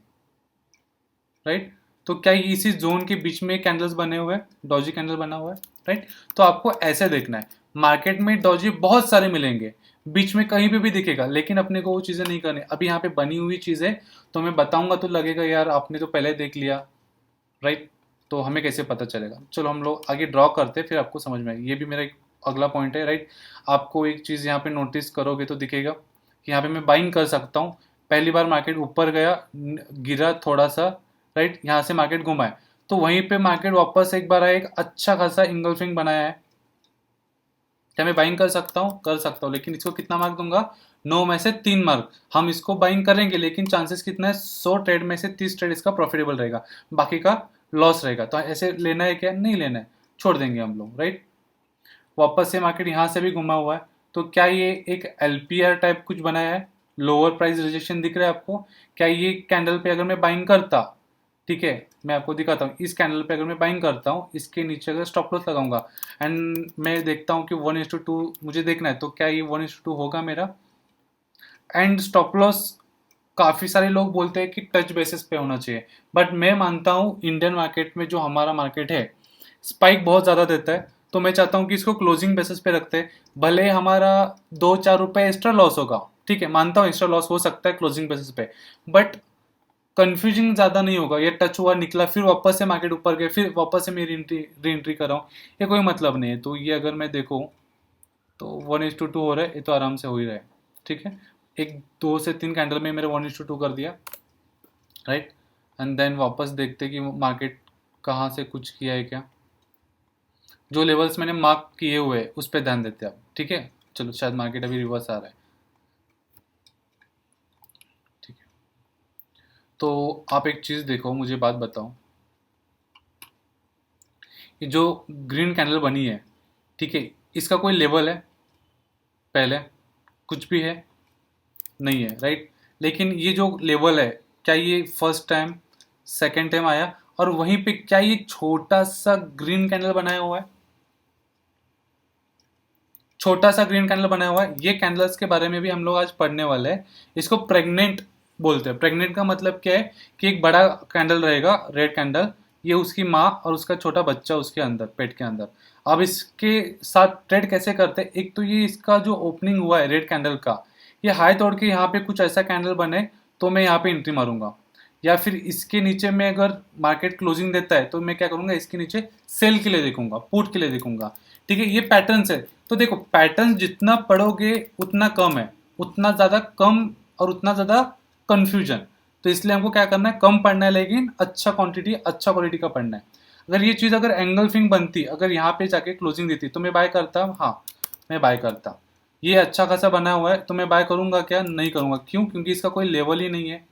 राइट। तो क्या ये इसी जोन के बीच में कैंडल्स बने हुए हैं, डॉजी कैंडल बना हुआ है, राइट। तो आपको ऐसे देखना है, मार्केट में डॉजी बहुत सारे मिलेंगे, बीच में कहीं पे भी दिखेगा, लेकिन अपने को वो चीजें नहीं करनी। अभी यहाँ पे बनी हुई चीजें तो मैं बताऊंगा तो लगेगा यार आपने तो पहले देख लिया, राइट। तो हमें कैसे पता चलेगा? चलो हम लोग आगे ड्रॉ करते हैं, फिर आपको समझ में आएगी। ये भी मेरा एक अगला पॉइंट है, राइट। आपको एक चीज़ यहाँ पे नोटिस करोगे तो दिखेगा कि यहाँ पे मैं बाइंग कर सकता हूँ। पहली बार मार्केट ऊपर गया, गिरा थोड़ा सा, राइट, यहाँ से मार्केट घुमा है, तो वहीं पे मार्केट वापस एक बार आया, एक अच्छा खासा इंगल्फिंग बनाया है। क्या मैं बाइंग कर सकता हूँ? कर सकता हूँ, लेकिन इसको कितना मार्क दूंगा? 9 में से 3 मार्क। हम इसको बाइंग करेंगे, लेकिन चांसेस कितना है? 100 ट्रेड में से 30 ट्रेड इसका प्रॉफिटेबल रहेगा, बाकी का लॉस रहेगा। तो ऐसे लेना है क्या? नहीं लेना है, छोड़ देंगे हम लोग, राइट। वापस से मार्केट यहाँ से भी घुमा हुआ है, तो क्या ये एक एलपीआर टाइप कुछ बनाया है? लोअर प्राइस रिजेक्शन दिख रहा है आपको? क्या ये कैंडल पे अगर मैं बाइंग करता, ठीक है, मैं आपको दिखाता हूँ, इस कैंडल पे अगर मैं बाइंग करता हूँ, इसके नीचे अगर स्टॉप लॉस लगाऊंगा एंड मैं देखता हूँ कि 1:2 मुझे देखना है, तो क्या ये 1:2 होगा मेरा? एंड स्टॉप लॉस काफ़ी सारे लोग बोलते हैं कि टच बेसिस पे होना चाहिए, बट मैं मानता हूँ इंडियन मार्केट में जो हमारा मार्केट है स्पाइक बहुत ज़्यादा देता है, तो मैं चाहता हूँ कि इसको क्लोजिंग बेसिस पे रखते हैं। भले हमारा 2-4 रुपए एक्स्ट्रा लॉस होगा, ठीक है, मानता हूँ एक्स्ट्रा लॉस हो सकता है क्लोजिंग बेसिस पे, बट कंफ्यूजिंग ज़्यादा नहीं होगा। ये टच हुआ, निकला, फिर वापस से मार्केट ऊपर गया, फिर वापस से मैं री एंट्री कर रहा हूँ, ये कोई मतलब नहीं है। तो ये अगर मैं देखूँ तो 1:2 हो रहा है, ये तो आराम से हो ही रहा है, ठीक है। एक 2 से 3 कैंडल में मेरे 1:2 कर दिया, राइट। एंड देन वापस देखते कि मार्केट कहाँ से कुछ किया है क्या। जो लेवल्स मैंने मार्क किए हुए हैं उस पर ध्यान देते हैं आप, ठीक है। चलो शायद मार्केट अभी रिवर्स आ रहा है, ठीक है। तो आप एक चीज़ देखो, मुझे बात बताओ, ये जो ग्रीन कैंडल बनी है, ठीक है, इसका कोई लेवल है पहले? कुछ भी है? नहीं है, राइट। लेकिन ये जो लेवल है, क्या ये फर्स्ट टाइम, सेकेंड टाइम आया? और वहीं पे क्या ये छोटा सा ग्रीन कैंडल बनाया हुआ है? छोटा सा ग्रीन कैंडल बनाया हुआ है। ये कैंडल्स के बारे में भी हम लोग आज पढ़ने वाले हैं। इसको प्रेग्नेंट बोलते हैं। प्रेग्नेंट का मतलब क्या है कि एक बड़ा कैंडल रहेगा, रेड कैंडल, ये उसकी माँ और उसका छोटा बच्चा उसके अंदर, पेट के अंदर। अब इसके साथ ट्रेड कैसे करते हैं? एक तो ये इसका जो ओपनिंग हुआ है रेड कैंडल का, ये हाई तोड़ के यहाँ पे कुछ ऐसा कैंडल बने तो मैं यहाँ पे एंट्री मारूंगा, या फिर इसके नीचे में अगर मार्केट क्लोजिंग देता है तो मैं क्या करूंगा, इसके नीचे सेल के लिए देखूंगा, पुट के लिए देखूंगा, ठीक है। ये पैटर्न है। तो देखो, पैटर्न जितना पढ़ोगे उतना कम है, उतना ज़्यादा कम और उतना ज़्यादा कंफ्यूजन। तो इसलिए हमको क्या करना है, कम पढ़ना है, लेकिन अच्छा क्वांटिटी, अच्छा क्वालिटी का पढ़ना है। अगर ये चीज़ अगर एंगल्फिंग बनती, अगर यहाँ पे जाके क्लोजिंग देती तो मैं बाय करता, हाँ मैं बाय करता। ये अच्छा खासा बना हुआ है तो मैं बाय करूंगा क्या? नहीं करूंगा। क्यों? क्योंकि इसका कोई लेवल ही नहीं है,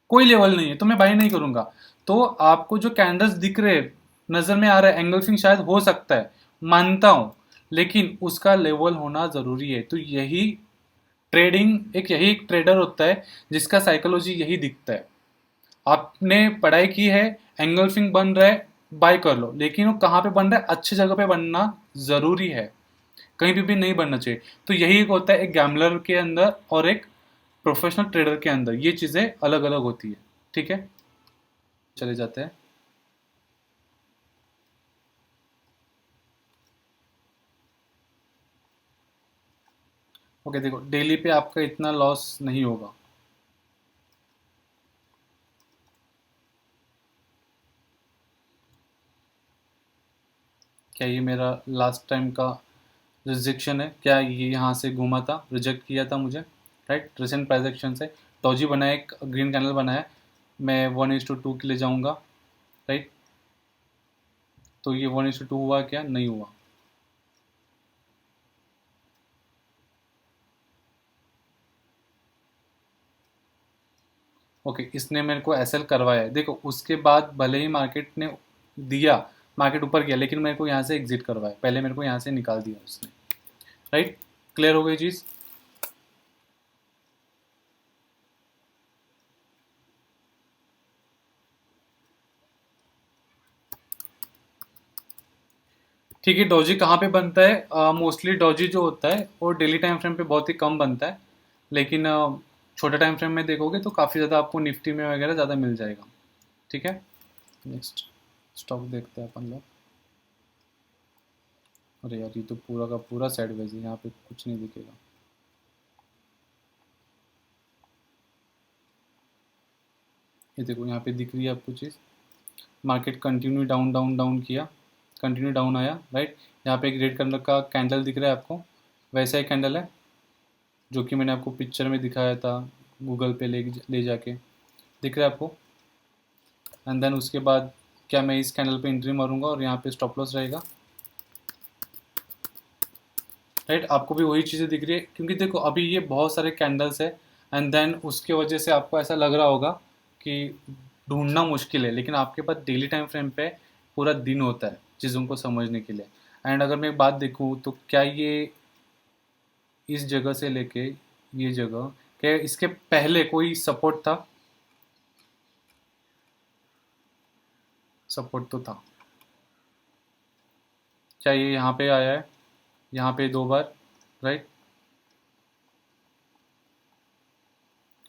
कोई लेवल नहीं है, तो मैं बाय नहीं करूंगा। तो आपको जो कैंडल्स दिख रहे हैं, नजर में आ रहा है, एंगल्फिंग शायद हो सकता है, मानता हूं, लेकिन उसका लेवल होना जरूरी है। तो यही ट्रेडिंग, एक यही एक ट्रेडर होता है जिसका साइकोलॉजी यही दिखता है। आपने पढ़ाई की है, एंगल्फिंग बन रहा है, बाय कर लो, लेकिन वो कहाँ पे बन रहा है? अच्छी जगह पे बनना जरूरी है, कहीं पे भी नहीं बनना चाहिए। तो यही एक होता है एक गैम्बलर के अंदर और एक प्रोफेशनल ट्रेडर के अंदर, ये चीज़ें अलग अलग होती है, ठीक है। चले जाते हैं। ओके, देखो डेली पे आपका इतना लॉस नहीं होगा। क्या ये मेरा लास्ट टाइम का रिजेक्शन है? क्या ये यहाँ से घूमा था, रिजेक्ट किया था मुझे, राइट। रिसेंट प्राइस एक्शन से डॉजी बनाया, एक ग्रीन कैंडल बनाया, मैं 1:2 के लिए जाऊँगा, राइट। तो ये 1:2 हुआ क्या? नहीं हुआ। ओके, इसने मेरे को एसएल करवाया है, देखो उसके बाद भले ही मार्केट ने दिया, मार्केट ऊपर गया, लेकिन मेरे को यहाँ से एग्जिट करवाया, पहले मेरे को यहाँ से निकाल दिया उसने। राइट, क्लियर हो गई चीज़? ठीक है, डॉजी कहाँ पे बनता है? मोस्टली डॉजी जो होता है वो डेली टाइम फ्रेम पे बहुत ही कम बनता है, लेकिन छोटे टाइम फ्रेम में देखोगे तो काफ़ी ज़्यादा आपको निफ्टी में वगैरह ज़्यादा मिल जाएगा। ठीक है, नेक्स्ट स्टॉक देखते हैं अपन लोग। अरे यार, ये तो पूरा का पूरा साइडवेज है, यहाँ पे कुछ नहीं दिखेगा। ये देखो यहाँ पे दिख रही है आपको चीज़, market continue down down down किया, कंटिन्यू डाउन आया। राइट, यहाँ पे एक रेड कलर का कैंडल दिख रहा है आपको, वैसा ही कैंडल है जो कि मैंने आपको पिक्चर में दिखाया था, गूगल पे ले जाके, दिख रहा है आपको। एंड देन उसके बाद क्या मैं इस कैंडल पे एंट्री मारूंगा और यहाँ पे स्टॉप लॉस रहेगा। राइट, आपको भी वही चीज़ें दिख रही है, क्योंकि देखो अभी ये बहुत सारे कैंडल्स है, एंड देन उसके वजह से आपको ऐसा लग रहा होगा कि ढूंढना मुश्किल है, लेकिन आपके पास डेली टाइम फ्रेम पे पूरा दिन होता है चीज़ों को समझने के लिए। एंड अगर मैं एक बात देखूँ तो क्या ये इस जगह से लेके ये जगह, क्या इसके पहले कोई सपोर्ट था? सपोर्ट तो था। क्या ये यहाँ पे आया है? यहाँ पे 2 बार। राइट,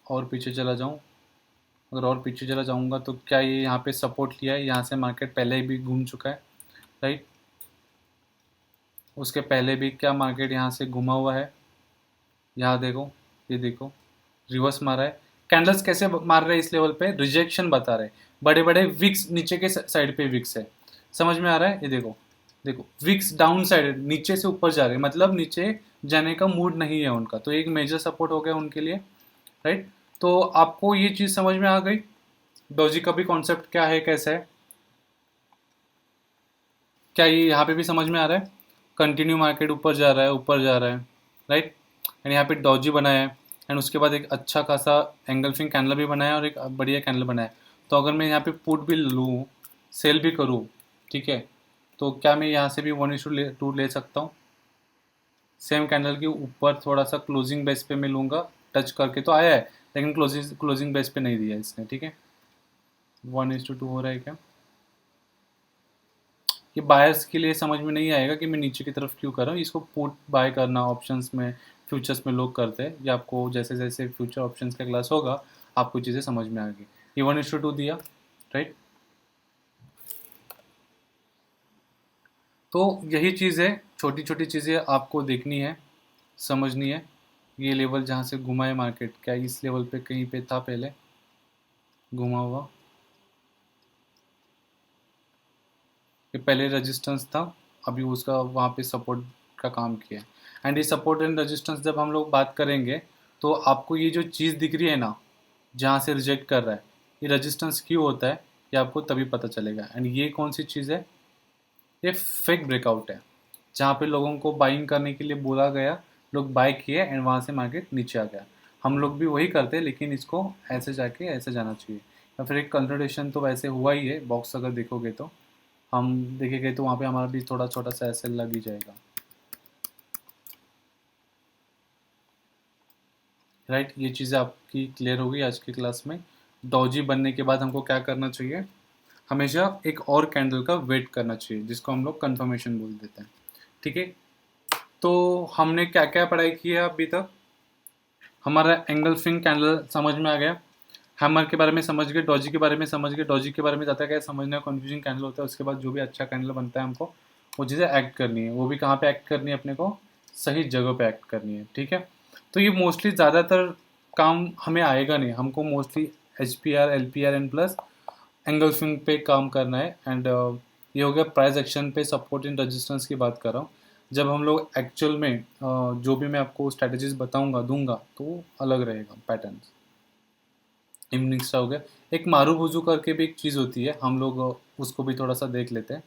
और पीछे चला जाऊँ, अगर और पीछे चला जाऊँगा तो क्या ये यहाँ पे सपोर्ट लिया है? यहाँ से मार्केट पहले ही भी घूम चुका है। राइट, उसके पहले भी क्या मार्केट यहाँ से घुमा हुआ है? यहाँ देखो, ये देखो, रिवर्स मारा है। कैंडल्स कैसे मार रहे हैं इस लेवल पे? रिजेक्शन बता रहे हैं, बड़े बड़े विक्स नीचे के साइड पे विक्स है, समझ में आ रहा है? ये देखो, देखो विक्स डाउन साइड, नीचे से ऊपर जा रहे हैं, मतलब नीचे जाने का मूड नहीं है उनका, तो एक मेजर सपोर्ट हो गया उनके लिए। राइट, तो आपको ये चीज़ समझ में आ गई, डोजी का भी कॉन्सेप्ट क्या है, कैसा है? क्या ये यहाँ पे भी समझ में आ रहा है? कंटिन्यू मार्केट ऊपर जा रहा है, ऊपर जा रहा है। राइट, एंड यहाँ पे डॉजी बनाया है, एंड उसके बाद एक अच्छा खासा एंगल्फिंग कैंडल भी बनाया और एक बढ़िया कैंडल बनाया। तो अगर मैं यहाँ पे पुट भी लूँ, सेल भी करूँ, ठीक है, तो क्या मैं यहाँ से भी 1:2 ले सकता हूँ? सेम कैंडल के ऊपर थोड़ा सा क्लोजिंग बेस पे मैं लूँगा, टच करके तो आया है, लेकिन क्लोजिंग बेस पे नहीं दिया इसने। ठीक है, 1:2 हो रहा है क्या? ये बायर्स के लिए समझ में नहीं आएगा कि मैं नीचे की तरफ क्यों कर रहा हूँ, इसको पुट बाय करना ऑप्शंस में, फ्यूचर्स में लोग करते हैं, या आपको जैसे जैसे फ्यूचर ऑप्शंस का क्लास होगा आपको चीज़ें समझ में आ गई। ये 1:2 दिया। राइट, तो यही चीज़ है, छोटी छोटी चीज़ें आपको देखनी है, समझनी है। ये लेवल जहाँ से घुमा है मार्केट, क्या इस लेवल पे कहीं पे था पहले घुमा हुआ? ये पहले रेजिस्टेंस था, अभी उसका वहाँ पे सपोर्ट का काम किया है। एंड ये सपोर्ट एंड रेजिस्टेंस जब हम लोग बात करेंगे, तो आपको ये जो चीज़ दिख रही है ना, जहाँ से रिजेक्ट कर रहा है, ये रेजिस्टेंस क्यों होता है ये आपको तभी पता चलेगा। एंड ये कौन सी चीज़ है? ये फेक ब्रेकआउट है, जहाँ पे लोगों को बाइंग करने के लिए बोला गया, लोग बाय किए एंड वहाँ से मार्केट नीचे आ गया। हम लोग भी वही करते हैं, लेकिन इसको ऐसे जाके ऐसे जाना चाहिए। या फिर एक कंसल्टेशन तो वैसे हुआ ही है, बॉक्स अगर देखोगे तो हम देखेंगे तो वहाँ पे हमारा भी थोड़ा छोटा सा ऐसे लग ही जाएगा। राइट, ये चीज़ें आपकी क्लियर होगी आज की क्लास में। डॉजी बनने के बाद हमको क्या करना चाहिए? हमेशा एक और कैंडल का वेट करना चाहिए, जिसको हम लोग कंफर्मेशन बोल देते हैं। ठीक है, तो हमने क्या क्या पढ़ाई की है अभी तक? हमारा एंगल्फिंग कैंडल समझ में आ गया, हैमर के बारे में समझ गए, डॉजी के बारे में समझ गए, डॉजी के बारे में ज़्यादा क्या समझना, कन्फ्यूजिंग कैंडल होता है, उसके बाद जो भी अच्छा कैंडल बनता है हमको वो चीज़ें एक्ट करनी है, वो भी कहाँ पे एक्ट करनी है अपने को? सही जगह पे एक्ट करनी है। ठीक है, तो ये मोस्टली ज़्यादातर काम हमें आएगा नहीं, हमको mostly HPR LPR and plus engulfing पे काम करना है। एंड ये हो गया प्राइस एक्शन पे सपोर्ट एंड रेजिस्टेंस की बात कर रहा हूँ। जब हम लोग एक्चुअल में जो भी मैं आपको स्ट्रेटजीज बताऊंगा दूंगा तो अलग रहेगा पैटर्न। इवनिंग स्टार हो गया, एक मारू बुजू करके भी एक चीज़ होती है, हम लोग उसको भी थोड़ा सा देख लेते हैं।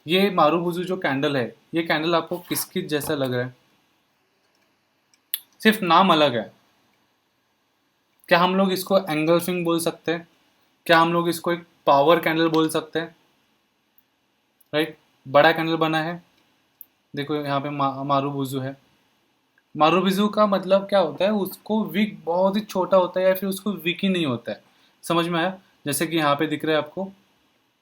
ये मारूबुजू जो कैंडल है, ये कैंडल आपको किसकी जैसा लग रहा है? सिर्फ नाम अलग है। क्या हम लोग इसको एंगल्फिंग बोल सकते हैं? क्या हम लोग इसको एक पावर कैंडल बोल सकते हैं? राइट, बड़ा कैंडल बना है, देखो यहाँ पे मारूबुजू है। मारूबिजू का मतलब क्या होता है, उसको विक बहुत ही छोटा होता है या फिर उसको विक ही नहीं होता है। समझ में आया? जैसे कि यहाँ पे दिख रहा है आपको,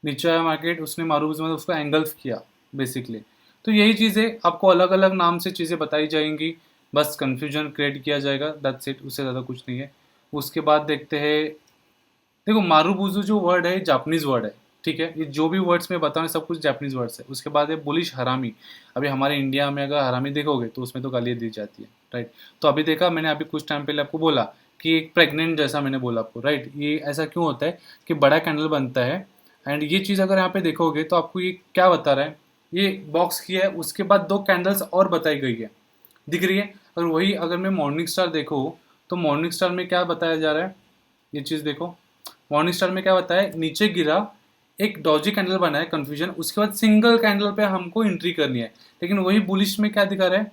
नीचे आया मार्केट, उसने मारूबिजू मतलब उसको एंगल्फ किया बेसिकली। तो यही चीज़ें आपको अलग अलग नाम से चीज़ें बताई जाएंगी, बस कन्फ्यूजन क्रिएट किया जाएगा, दैट्स इट, उससे ज़्यादा कुछ नहीं है। उसके बाद देखते हैं, देखो मारूबुजू जो वर्ड है जापानीज वर्ड है, ठीक है, ये जो भी वर्ड्स मैं बता रहा हूँ सब कुछ जापानीज वर्ड्स है। उसके बाद है बुलिश हरामी। अभी हमारे इंडिया में अगर हरामी देखोगे तो उसमें तो गालियाँ दी जाती है, राइट। तो अभी देखा मैंने, अभी कुछ टाइम पहले आपको बोला कि एक प्रेग्नेंट जैसा मैंने बोला आपको, राइट। ये ऐसा क्यों होता है कि बड़ा कैंडल बनता है, एंड ये चीज़ अगर यहाँ पे देखोगे तो आपको ये क्या बता रहा है, ये बॉक्स की है, उसके बाद दो कैंडल्स और बताई गई है, दिख रही है। और वही अगर मैं मॉर्निंग स्टार देखो तो मॉर्निंग स्टार में क्या बताया जा रहा है, ये चीज़ देखो। मॉर्निंग स्टार में क्या बताया है, नीचे गिरा, एक डॉजी कैंडल बना है, कंफ्यूजन, उसके बाद सिंगल कैंडल पे हमको एंट्री करनी है। लेकिन वही बुलिश में क्या दिखा रहा है,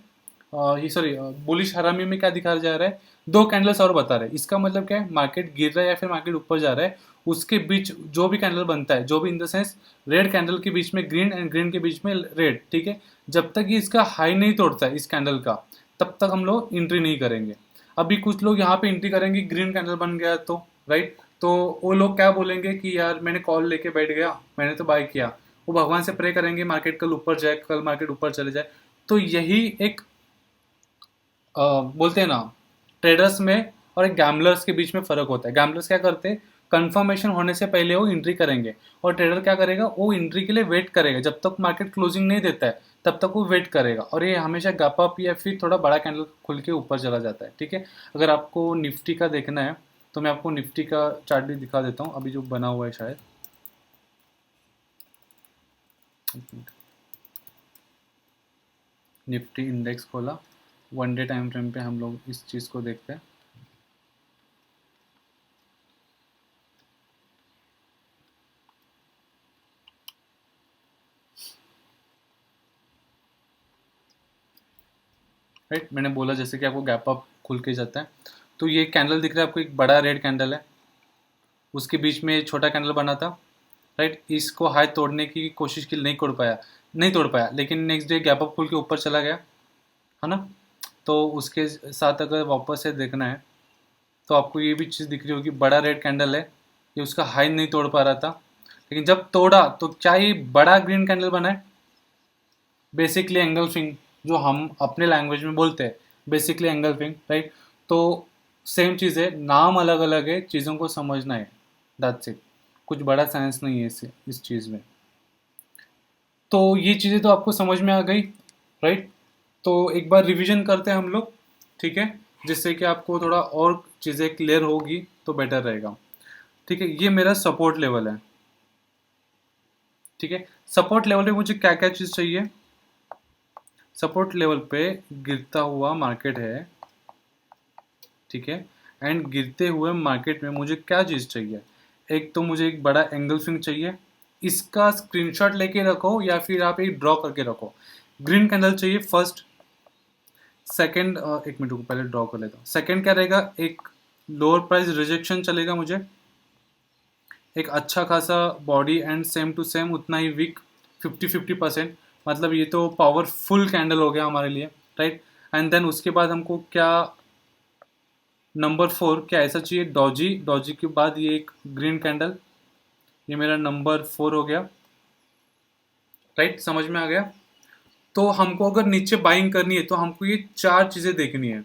ये सॉरी बुलिश हरामी में क्या दिखाया जा रहा है, दो कैंडल्स और बता रहे हैं। इसका मतलब क्या है, मार्केट गिर रहा है या फिर मार्केट ऊपर जा रहा है, उसके बीच जो भी कैंडल बनता है, जो भी in the sense red candle के बीच में ग्रीन एंड ग्रीन के बीच में रेड, ठीक है, जब तक ये इसका हाई नहीं तोड़ता है इस कैंडल का, तब तक हम लोग एंट्री नहीं करेंगे। अभी कुछ लोग यहाँ पे एंट्री करेंगे, ग्रीन कैंडल बन गया तो, राइट, तो वो लोग क्या बोलेंगे कि यार मैंने कॉल लेके बैठ गया, मैंने तो बाय किया। वो भगवान से प्रे करेंगे मार्केट कल ऊपर जाए, कल मार्केट ऊपर चले जाए। तो यही एक बोलते हैं ना, ट्रेडर्स में और एक गैम्बलर्स के बीच में फ़र्क होता है। गैम्बलर्स क्या करते हैं, कंफर्मेशन होने से पहले वो एंट्री करेंगे, और ट्रेडर क्या करेगा, वो एंट्री के लिए वेट करेगा, जब तक मार्केट क्लोजिंग नहीं देता है तब तक वो वेट करेगा, और ये हमेशा गैप अप या फिर थोड़ा बड़ा कैंडल खुल के ऊपर चला जाता है, ठीक है। अगर आपको निफ्टी का देखना है तो मैं आपको निफ्टी का चार्ट भी दिखा देता हूँ, अभी जो बना हुआ है शायद, निफ्टी इंडेक्स खोला, वन डे टाइम फ्रेम पे हम लोग इस चीज़ को देखते हैं। राइट, मैंने बोला जैसे कि आपको गैप अप खुल के जाता है, तो ये कैंडल दिख रहा है आपको, एक बड़ा रेड कैंडल है, उसके बीच में छोटा कैंडल बना था, राइट। इसको हाई तोड़ने की कोशिश की, नहीं तोड़ पाया, लेकिन नेक्स्ट डे गैप अप खुल के ऊपर चला गया, है ना। तो उसके साथ अगर वापस से देखना है तो आपको ये भी चीज़ दिख रही होगी, बड़ा रेड कैंडल है, ये उसका हाई नहीं तोड़ पा रहा था, लेकिन जब तोड़ा तो क्या ये बड़ा ग्रीन कैंडल बना है, बेसिकली एंगल्फिंग, जो हम अपने लैंग्वेज में बोलते हैं, बेसिकली एंगल्फिंग, राइट। तो सेम चीज़ है, नाम अलग अलग है, चीज़ों को समझना है, दैट्स इट, कुछ बड़ा साइंस नहीं है इस चीज़ में। तो ये चीज़ें तो आपको समझ में आ गई, राइट। तो एक बार रिवीजन करते हैं हम लोग, ठीक है, जिससे कि आपको थोड़ा और चीज़ें क्लियर होगी तो बेटर रहेगा, ठीक है। ये मेरा सपोर्ट लेवल है, ठीक है। सपोर्ट लेवल पे मुझे क्या क्या चीज़ चाहिए, सपोर्ट लेवल पे गिरता हुआ मार्केट है, ठीक है, एंड गिरते हुए मार्केट में मुझे क्या चीज़ चाहिए, एक तो मुझे एक बड़ा एंगल स्विंग चाहिए, इसका स्क्रीनशॉट लेके रखो या फिर आप एक ड्रॉ करके रखो। ग्रीन कैंडल चाहिए फर्स्ट, सेकंड, एक मिनट को पहले ड्रॉ कर लेता हूँ। सेकंड क्या रहेगा, एक लोअर प्राइस रिजेक्शन चलेगा मुझे, एक अच्छा खासा body and same to same उतना ही वीक, 50-50%, मतलब ये तो पावरफुल कैंडल हो गया हमारे लिए, राइट। एंड देन उसके बाद हमको क्या, नंबर 4 क्या ऐसा चाहिए, डॉजी, डॉजी के बाद ये एक ग्रीन कैंडल, ये मेरा नंबर 4 हो गया, राइट, समझ में आ गया। तो हमको अगर नीचे बाइंग करनी है तो हमको ये चार चीज़ें देखनी है,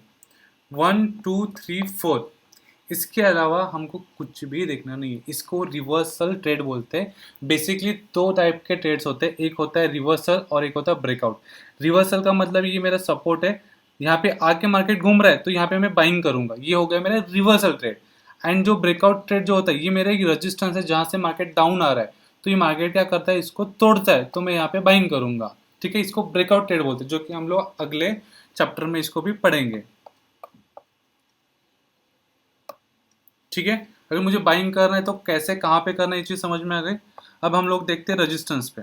1 2 3 4, इसके अलावा हमको कुछ भी देखना नहीं है। इसको रिवर्सल ट्रेड बोलते हैं। बेसिकली दो टाइप के ट्रेड्स होते हैं, एक होता है रिवर्सल और एक होता है ब्रेकआउट। रिवर्सल का मतलब ये मेरा सपोर्ट है, यहाँ पे आके मार्केट घूम रहा है तो यहाँ पे मैं बाइंग करूंगा, ये हो गया मेरा रिवर्सल ट्रेड। एंड जो ब्रेकआउट ट्रेड जो होता है, ये मेरा एक रजिस्टेंस है जहाँ से मार्केट डाउन आ रहा है, तो ये मार्केट क्या करता है, इसको तोड़ता है, तो मैं यहाँ पे बाइंग करूंगा, ठीक है। इसको ब्रेकआउट ट्रेड बोलते हैं, जो कि हम लोग अगले चैप्टर में इसको भी पढ़ेंगे, ठीक है। अगर मुझे बाइंग करना है तो कैसे, कहाँ पे करना है, ये चीज़ समझ में आ गई। अब हम लोग देखते हैं रजिस्टेंस पे,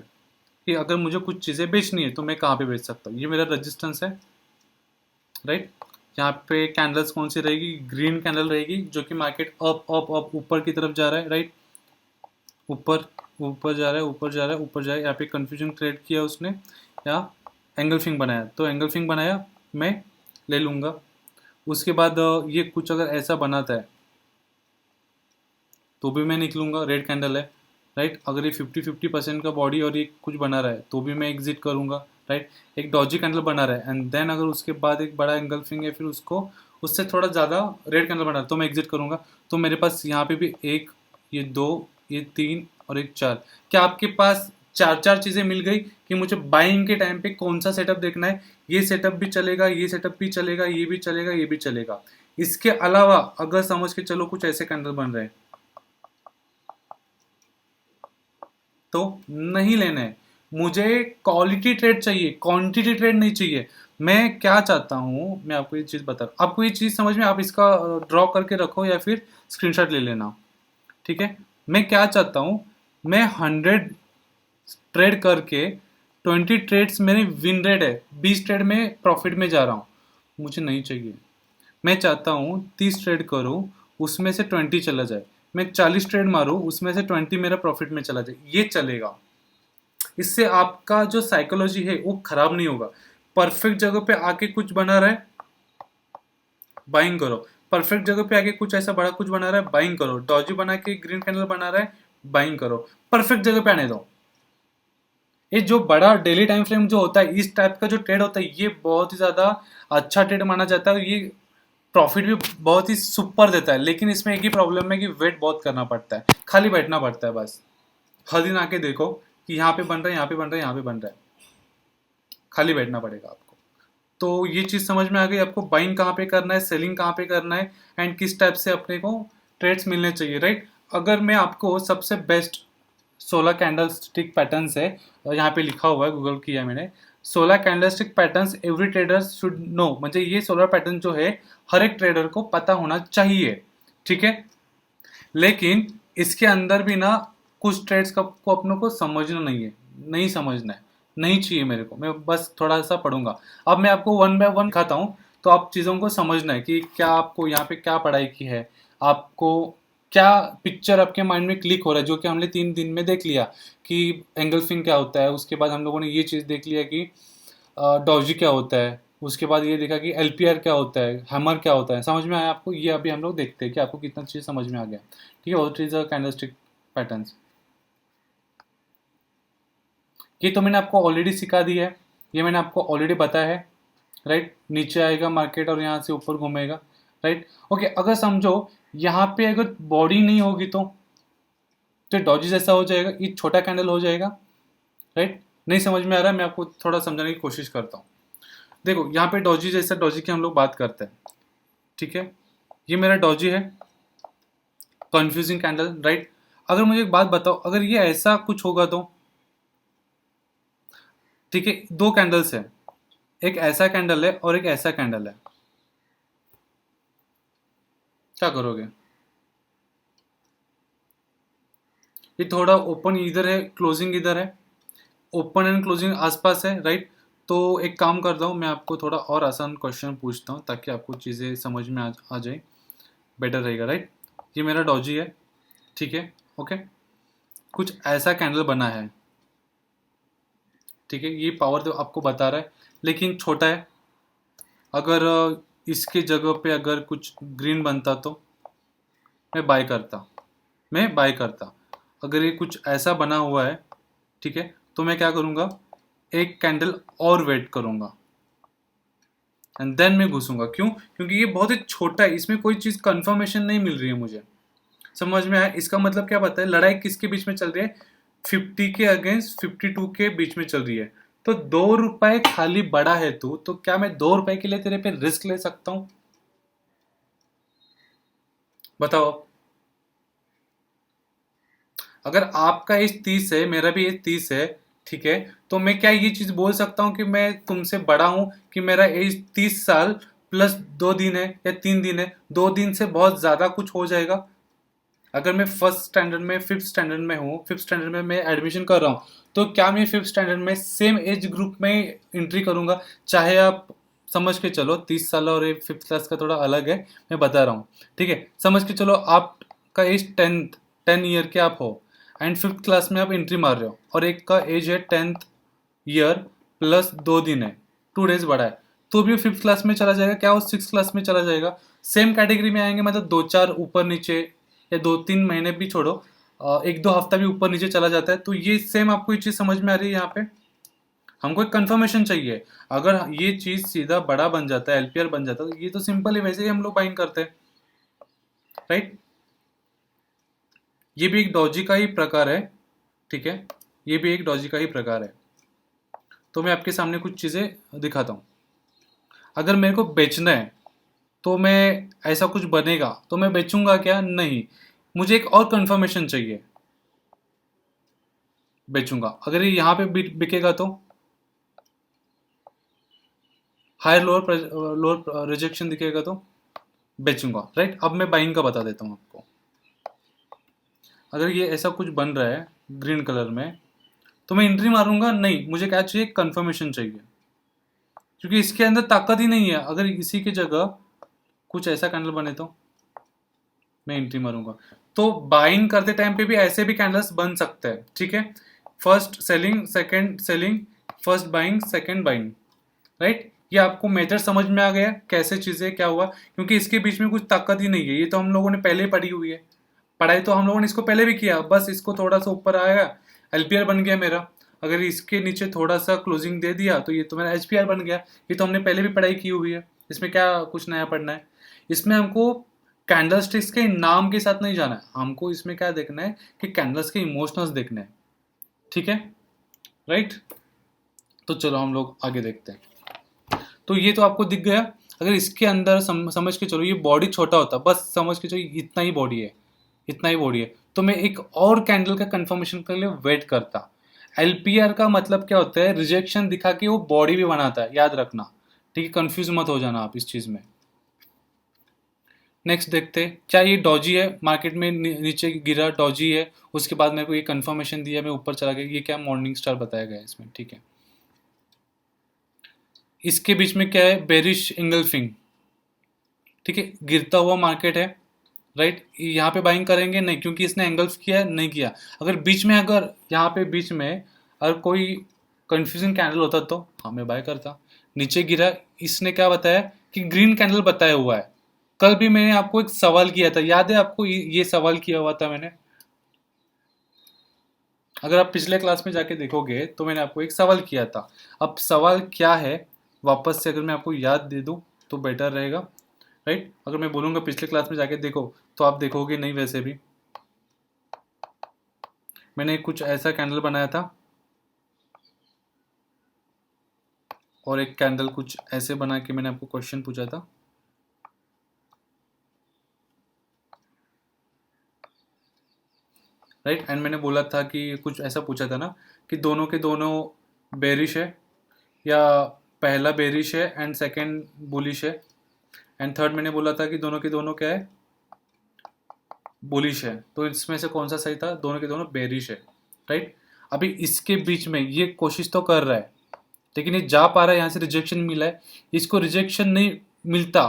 कि अगर मुझे कुछ चीज़ें बेचनी है तो मैं कहाँ पे बेच सकता हूँ। ये मेरा रजिस्टेंस है, राइट। यहाँ पे कैंडल्स कौन सी रहेगी, ग्रीन कैंडल रहेगी जो कि मार्केट अप अप अप ऊपर की तरफ जा रहा है, राइट। ऊपर ऊपर जा रहा है, ऊपर जा रहा है, ऊपर जाए। यहाँ पे कंफ्यूजन क्रिएट किया उसने, या एंगल्फिंग बनाया, तो एंगल्फिंग बनाया मैं ले लूँगा। उसके बाद ये कुछ अगर ऐसा बनाता है तो भी मैं निकलूँगा, रेड कैंडल है, राइट। अगर ये 50-50% का बॉडी और ये कुछ बना रहा है तो भी मैं एग्जिट करूँगा, राइट। एक डॉजी कैंडल बना रहा है एंड देन अगर उसके बाद एक बड़ा एंगल्फिंग है, फिर उसको उससे थोड़ा ज़्यादा रेड कैंडल बना रहा है तो मैं एग्जिट करूँगा। तो मेरे पास यहाँ पे भी एक, ये दो, ये तीन और एक चार। क्या आपके पास चार चार चीज़ें मिल गई कि मुझे बाइंग के टाइम पे कौन सा सेटअप देखना है? ये सेटअप भी चलेगा, ये सेटअप भी चलेगा, ये भी चलेगा, ये भी चलेगा। इसके अलावा अगर समझ के चलो कुछ ऐसे कैंडल बन रहे हैं तो नहीं लेना है। मुझे क्वालिटी ट्रेड चाहिए, क्वांटिटी ट्रेड नहीं चाहिए। मैं क्या चाहता हूँ, मैं आपको ये चीज़ बता रहा हूँ। आपको ये चीज़ समझ में, आप इसका ड्रॉ करके रखो या फिर स्क्रीनशॉट ले लेना, ठीक है। मैं क्या चाहता हूँ, मैं 100 ट्रेड करके 20 ट्रेड्स मेरे विन रेट है, 20 ट्रेड में प्रॉफिट में जा रहा हूँ, मुझे नहीं चाहिए। मैं चाहता हूँ 30 ट्रेड करूँ, उसमें से 20 चला जाए। मैं 40 ट्रेड मारूँ, उसमें से 20 मेरा प्रॉफिट में चला जाए, ये चलेगा। इससे आपका जो साइकोलॉजी है वो खराब नहीं होगा। परफेक्ट जगह पे आके कुछ बना रहा है, बाइंग करो। परफेक्ट जगह पे आके कुछ ऐसा बड़ा कुछ बना रहा है, बाइंग करो। डॉजी बना के ग्रीन कैंडल बना रहा है, बाइंग करो। परफेक्ट जगह पे आने दो। ये जो बड़ा डेली टाइम फ्रेम जो होता है, इस टाइप का जो ट्रेड होता है, ये बहुत ही ज्यादा अच्छा ट्रेड माना जाता है। ये प्रॉफिट भी बहुत ही सुपर देता है, लेकिन इसमें एक ही प्रॉब्लम है कि वेट बहुत करना पड़ता है, खाली बैठना पड़ता है बस। हर दिन आके देखो कि यहाँ पे बन रहा है, यहाँ पे बन रहा है, यहाँ पे बन रहा है, खाली बैठना पड़ेगा आपको। तो ये चीज़ समझ में आ गई आपको, बाइंग कहाँ पे करना है, सेलिंग कहाँ पे करना है, एंड किस टाइप से अपने को ट्रेड्स मिलने चाहिए, राइट। अगर मैं आपको सबसे बेस्ट 16 कैंडल स्टिक पैटर्न्स है, और यहाँ पे लिखा हुआ है, गूगल किया मैंने, 16 candle stick patterns every trader should know, मतलब ये 16 पैटर्न जो है हर एक ट्रेडर को पता होना चाहिए, ठीक है। लेकिन इसके अंदर भी ना कुछ ट्रेड्स को अपनों को समझना नहीं है, नहीं समझना है, नहीं चाहिए मेरे को। मैं बस थोड़ा सा पढ़ूंगा। अब मैं आपको वन बाय वन दिखाता हूँ, तो आप चीज़ों को समझना है कि क्या आपको यहाँ पे क्या पढ़ाई की है, आपको क्या पिक्चर आपके माइंड में क्लिक हो रहा है, जो कि हमने 3 दिन में देख लिया कि एंगल्फिंग क्या होता है। उसके बाद हम लोगों ने ये चीज़ देख लिया कि डॉजी क्या होता है। उसके बाद ये देखा कि एलपीआर क्या होता है, हैमर क्या होता है। समझ में आया आपको? ये अभी हम लोग देखते हैं कि आपको कितना चीज़ समझ में आ गया, ठीक है। What is a candlestick patterns, ये तो मैंने आपको ऑलरेडी सिखा दी है, ये मैंने आपको ऑलरेडी बताया है, राइट। नीचे आएगा मार्केट और यहाँ से ऊपर घूमेगा, राइट। ओके, अगर समझो यहाँ पे अगर बॉडी नहीं होगी तो डॉजी जैसा हो जाएगा, ये छोटा कैंडल हो जाएगा, राइट। नहीं समझ में आ रहा है, मैं आपको थोड़ा समझाने की कोशिश करता हूँ। देखो यहाँ पे डॉजी जैसा, डॉजी की हम लोग बात करते हैं, ठीक है। ये मेरा डॉजी है, कंफ्यूजिंग कैंडल, राइट। अगर मुझे एक बात बताओ, अगर ये ऐसा कुछ होगा तो, ठीक है, दो कैंडल्स है, एक ऐसा कैंडल है और एक ऐसा कैंडल है, क्या करोगे? ये थोड़ा ओपन इधर है, क्लोजिंग इधर है, ओपन एंड क्लोजिंग आसपास है, राइट। तो एक काम करता हूँ, मैं आपको थोड़ा और आसान क्वेश्चन पूछता हूँ ताकि आपको चीज़ें समझ में आ जाए, बेटर रहेगा, राइट। ये मेरा डॉजी है, ठीक है, ओके। कुछ ऐसा कैंडल बना है, ठीक है, ये पावर तो आपको बता रहा है लेकिन छोटा है। अगर इसके जगह पे अगर कुछ ग्रीन बनता तो मैं बाय करता, मैं बाय करता। अगर ये कुछ ऐसा बना हुआ है, ठीक है, तो मैं क्या करूँगा, एक कैंडल और वेट करूँगा एंड देन मैं घुसूंगा। क्यों? क्योंकि ये बहुत ही छोटा है, इसमें कोई चीज़ कंफर्मेशन नहीं मिल रही है मुझे। समझ में आया? इसका मतलब क्या पता है, लड़ाई किसके बीच में चल रही है, 50 के अगेंस्ट 52 के बीच में चल रही है। तो 2 रुपए खाली बड़ा है तू, तो क्या मैं 2 रुपए के लिए तेरे पे रिस्क ले सकता हूँ? बताओ आप। अगर आपका एज 30 है, मेरा भी एज 30 है, ठीक है, तो मैं क्या ये चीज बोल सकता हूँ कि मैं तुमसे बड़ा हूं, कि मेरा एज 30 साल प्लस 2 दिन है या 3 दिन है, 2 दिन से बहुत ज्यादा कुछ हो जाएगा? अगर मैं फर्स्ट स्टैंडर्ड में फिफ्थ स्टैंडर्ड में हूँ, फिफ्थ स्टैंडर्ड में मैं एडमिशन कर रहा हूँ, तो क्या मैं फिफ्थ स्टैंडर्ड में सेम एज ग्रुप में एंट्री करूँगा? चाहे आप समझ के चलो 30 साल और एक फिफ्थ क्लास का थोड़ा अलग है, मैं बता रहा हूँ। ठीक है, समझ के चलो आपका एज 10 ईयर के आप हो, एंड फिफ्थ क्लास में आप एंट्री मार रहे हो, और एक का एज है 10th ईयर प्लस 2 दिन है, 2 डेज बड़ा है, तो भी वो फिफ्थ क्लास में चला जाएगा क्या? वो सिक्स क्लास में चला जाएगा? सेम कैटेगरी में आएंगे, मतलब 2-4 ऊपर नीचे, या 2-3 महीने भी छोड़ो, 1-2 हफ्ता भी ऊपर नीचे चला जाता है, तो ये सेम आपको ये चीज़ समझ में आ रही है यहाँ पे? हमको एक कंफर्मेशन चाहिए। अगर ये चीज़ सीधा बड़ा बन जाता है, एलपीआर बन जाता है, तो ये तो सिंपल है, वैसे ही हम लोग बाइंग करते हैं, राइट? ये भी एक डॉजी का ही प्रकार है, ठीक है, ये भी एक डॉजी का ही प्रकार है। तो मैं आपके सामने कुछ चीज़ें दिखाता हूँ। अगर मेरे को बेचना है, तो मैं ऐसा कुछ बनेगा तो मैं बेचूंगा क्या? नहीं, मुझे एक और कंफर्मेशन चाहिए, बेचूंगा। अगर ये यहाँ पे बिकेगा तो हायर लोअर लोअर रिजेक्शन दिखेगा तो बेचूंगा, राइट? अब मैं बाइंग का बता देता हूँ आपको। अगर ये ऐसा कुछ बन रहा है ग्रीन कलर में, तो मैं एंट्री मारूंगा? नहीं, मुझे क्या चाहिए? कंफर्मेशन चाहिए, क्योंकि इसके अंदर ताकत ही नहीं है। अगर इसी की जगह कुछ ऐसा कैंडल बने तो मैं एंट्री मारूंगा। तो बाइंग करते टाइम पे भी ऐसे भी कैंडल्स बन सकते हैं, ठीक है? First selling, second selling, first buying, second buying, right? ये आपको मेथड समझ में आ गया कैसे चीजें क्या हुआ? क्योंकि इसके बीच में कुछ ताकत ही नहीं है, ये तो हम लोगों ने पहले ही पढ़ी हुई है। पढ़ाई तो हम लोगों ने इसको पहले भी किया, बस इसको थोड़ा सा ऊपर आया, एलपीआर बन गया मेरा। अगर इसके नीचे थोड़ा सा क्लोजिंग दे दिया तो ये तो मेरा एचपीआर बन गया। ये तो हमने पहले भी पढ़ाई की हुई है, इसमें क्या कुछ नया पढ़ना है? इसमें हमको कैंडल स्टिक्स के नाम के साथ नहीं जाना है, हमको इसमें क्या देखना है कि कैंडल्स के इमोशंस देखने हैं, ठीक है, राइट? तो चलो हम लोग आगे देखते हैं। तो ये तो आपको दिख गया। अगर इसके अंदर समझ के चलो ये बॉडी छोटा होता, बस समझ के चलो इतना ही बॉडी है, इतना ही बॉडी है, तो मैं एक और कैंडल का कंफर्मेशन के लिए वेट करता। एलपीआर का मतलब क्या होता है? रिजेक्शन दिखा के वो बॉडी भी बनाता है, याद रखना, ठीक है? कंफ्यूज मत हो जाना आप इस चीज़ में। नेक्स्ट देखते हैं, क्या ये डॉजी है? मार्केट में नीचे गिरा, डॉजी है, उसके बाद मेरे को ये कंफर्मेशन दिया, मैं ऊपर चला गया, ये क्या? मॉर्निंग स्टार बताया गया है इसमें, ठीक है? इसके बीच में क्या है? बेरिश इंगल्फिंग, ठीक है, गिरता हुआ मार्केट है, राइट? यहाँ पे बाइंग करेंगे नहीं, क्योंकि इसने एंगल्फ किया नहीं किया। अगर बीच में, अगर यहाँ पे बीच में अगर कोई कंफ्यूजिंग कैंडल होता तो हाँ मैं बाय करता। नीचे गिरा, इसने क्या बताया कि ग्रीन कैंडल बताया हुआ है। कल भी मैंने आपको एक सवाल किया था, याद है आपको? ये सवाल किया हुआ था मैंने। अगर आप पिछले क्लास में जाके देखोगे तो मैंने आपको एक सवाल किया था। अब सवाल क्या है, वापस से अगर मैं आपको याद दे दूं तो बेटर रहेगा, राइट? अगर मैं बोलूँगा पिछले क्लास में जाके देखो, तो आप देखोगे नहीं। वैसे भी मैंने कुछ ऐसा कैंडल बनाया था, और एक कैंडल कुछ ऐसे बना के मैंने आपको क्वेश्चन पूछा था, राइट? एंड मैंने बोला था कि कुछ ऐसा पूछा था ना कि दोनों के दोनों बेरिश है, या पहला बेरिश है एंड सेकंड बुलिश है, एंड थर्ड मैंने बोला था कि दोनों के दोनों क्या है? बुलिश है। तो इसमें से कौन सा सही था? दोनों के दोनों बेरिश है, राइट? अभी इसके बीच में ये कोशिश तो कर रहा है, लेकिन ये जा पा रहा है, यहाँ से रिजेक्शन मिला है। इसको रिजेक्शन नहीं मिलता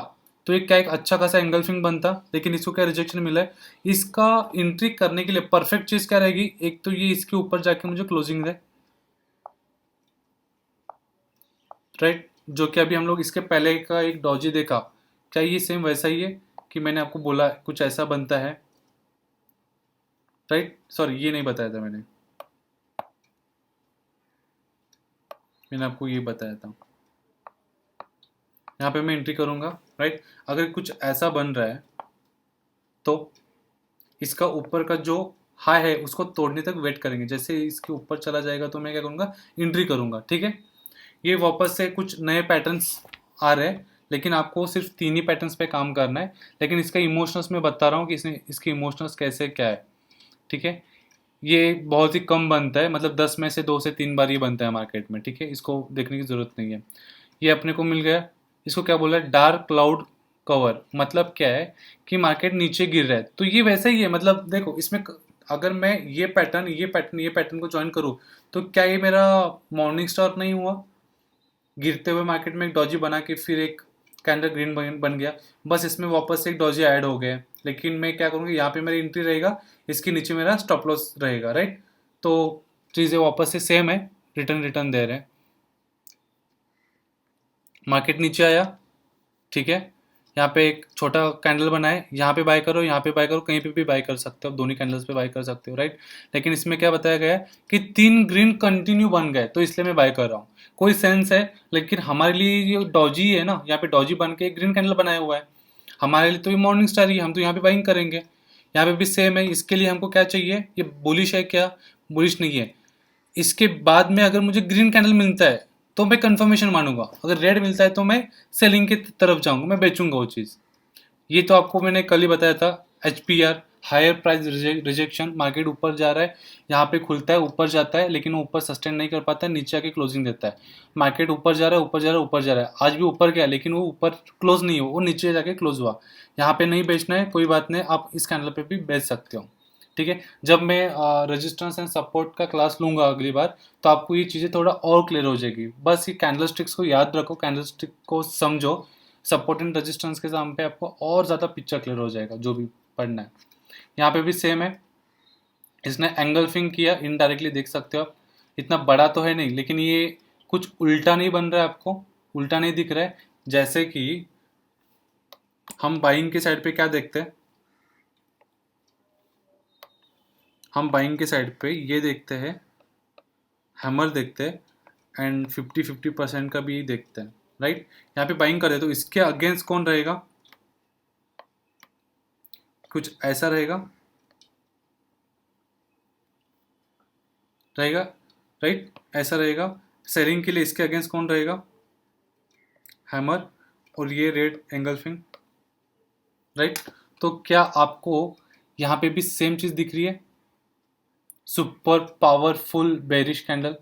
तो ये क्या एक अच्छा खासा एंगल्फिंग बनता, लेकिन इसको क्या रिजेक्शन मिला है। इसका एंट्री करने के लिए परफेक्ट चीज क्या रहेगी? एक तो ये इसके ऊपर जाके मुझे क्लोजिंग दे, राइट? जो कि अभी हम लोग इसके पहले का एक डॉजी देखा, क्या ये सेम वैसा ही है कि मैंने आपको बोला कुछ ऐसा बनता है, राइट? सॉरी, ये नहीं बताया था मैंने, मैंने आपको ये बताया था। यहाँ पे मैं एंट्री करूंगा, राइट? अगर कुछ ऐसा बन रहा है तो इसका ऊपर का जो हाई है उसको तोड़ने तक वेट करेंगे। जैसे इसके ऊपर चला जाएगा तो मैं क्या करूँगा? एंट्री करूँगा, ठीक है? ये वापस से कुछ नए पैटर्न्स आ रहे हैं, लेकिन आपको सिर्फ 3 ही पैटर्न्स पे काम करना है। लेकिन इसका इमोशंस मैं बता रहा हूँ कि इसने इसके इमोशंस कैसे क्या है, ठीक है? ये बहुत ही कम बनता है, मतलब 10 में से 2 से 3 बार ये बनता है मार्केट में, ठीक है? इसको देखने की ज़रूरत नहीं है। ये अपने को मिल गया, इसको क्या बोला है? डार्क क्लाउड कवर, मतलब क्या है कि मार्केट नीचे गिर रहा है। तो ये वैसा ही है, मतलब देखो इसमें अगर मैं ये पैटर्न को ज्वाइन करूँ तो क्या ये मेरा मॉर्निंग स्टार नहीं हुआ? गिरते हुए मार्केट में एक डॉजी बना के फिर एक कैंडल ग्रीन बन गया, बस इसमें वापस से एक डॉजी ऐड हो गया। लेकिन मैं क्या करूँगा, यहाँ पे मेरी एंट्री रहेगा, इसके नीचे मेरा स्टॉप लॉस रहेगा, राइट। तो चीज़ें वापस से सेम है, रिटर्न रिटर्न दे रहे हैं। मार्केट नीचे आया, ठीक है, यहाँ पे एक छोटा कैंडल बना है, यहाँ पे बाय करो, यहाँ पे बाय करो, कहीं पे भी बाय कर सकते हो, दोनों कैंडल्स पे बाय कर सकते हो, राइट। लेकिन इसमें क्या बताया गया है कि 3 ग्रीन कंटिन्यू बन गए, तो इसलिए मैं बाय कर रहा हूँ। कोई सेंस है, लेकिन हमारे लिए ये डॉजी है ना, यहाँ पे डॉजी बन के एक ग्रीन कैंडल बनाया हुआ है, हमारे लिए तो ये मॉर्निंग स्टार ही है, हम तो यहाँ पे बाइंग करेंगे। यहाँ पे भी सेम है, इसके लिए हमको क्या चाहिए, ये बुलिश है क्या? बुलिश नहीं है। इसके बाद में अगर मुझे ग्रीन कैंडल मिलता है तो मैं कंफर्मेशन मानूंगा, अगर रेड मिलता है तो मैं सेलिंग की तरफ जाऊंगा, मैं बेचूंगा वो चीज़। ये तो आपको मैंने कल ही बताया था। HPR, higher price rejection, market ऊपर जा रहा है, यहाँ पे खुलता है, ऊपर जाता है, लेकिन वो ऊपर सस्टेन नहीं कर पाता है, नीचे आके क्लोजिंग देता है। मार्केट ऊपर जा रहा है, ऊपर जा रहा है, ऊपर जा रहा है, आज भी ऊपर गया, लेकिन वो ऊपर क्लोज नहीं हुआ, वो नीचे जाके क्लोज हुआ। यहाँ पे नहीं बेचना है, कोई बात नहीं, आप इस कैंडल पे भी बेच सकते हो, ठीक है। जब मैं रेजिस्टेंस एंड सपोर्ट का क्लास लूंगा अगली बार, तो आपको ये चीज़ें थोड़ा और क्लियर हो जाएगी। बस ये कैंडल स्टिक्स को याद रखो, कैंडल स्टिक को समझो, सपोर्ट एंड रेजिस्टेंस के नाम पे आपको और ज़्यादा पिक्चर क्लियर हो जाएगा जो भी पढ़ना है। यहाँ पे भी सेम है, इसने एंगल्फिंग किया, इनडायरेक्टली देख सकते हो आप, इतना बड़ा तो है नहीं, लेकिन ये कुछ उल्टा नहीं बन रहा है, आपको उल्टा नहीं दिख रहा है। जैसे कि हम बाइंग के साइड पे क्या देखते हैं, हम बाइंग के साइड पे ये देखते हैं, हैमर देखते हैं, एंड 50-50% का भी देखते हैं, राइट। यहाँ पे बाइंग करे तो इसके अगेंस्ट कौन रहेगा, कुछ ऐसा रहेगा, रहेगा, राइट, ऐसा रहेगा। सेलिंग के लिए इसके अगेंस्ट कौन रहेगा, हैमर, और ये रेड एंगल्फिंग, राइट। तो क्या आपको यहाँ पे भी सेम चीज़ दिख रही है, सुपर पावरफुल बेरिश कैंडल।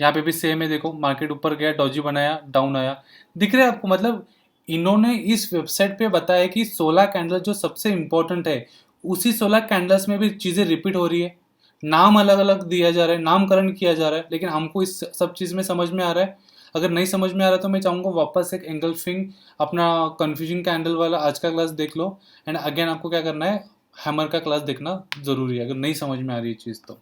यहाँ पे भी सेम है, देखो मार्केट ऊपर गया, डॉजी बनाया, डाउन आया, दिख रहा है आपको। मतलब इन्होंने इस वेबसाइट पे बताया कि 16 कैंडल जो सबसे इंपॉर्टेंट है, उसी 16 कैंडल्स में भी चीज़ें रिपीट हो रही है, नाम अलग अलग दिया जा रहा है, नामकरण किया जा रहा है, लेकिन हमको इस सब चीज़ में समझ में आ रहा है। अगर नहीं समझ में आ रहा तो मैं चाहूँगा वापस एक एंगल्फिंग अपना कन्फ्यूजन कैंडल वाला आज का क्लास देख लो, एंड अगेन आपको क्या करना है, हैमर का क्लास देखना ज़रूरी है अगर नहीं समझ में आ रही है चीज़ तो।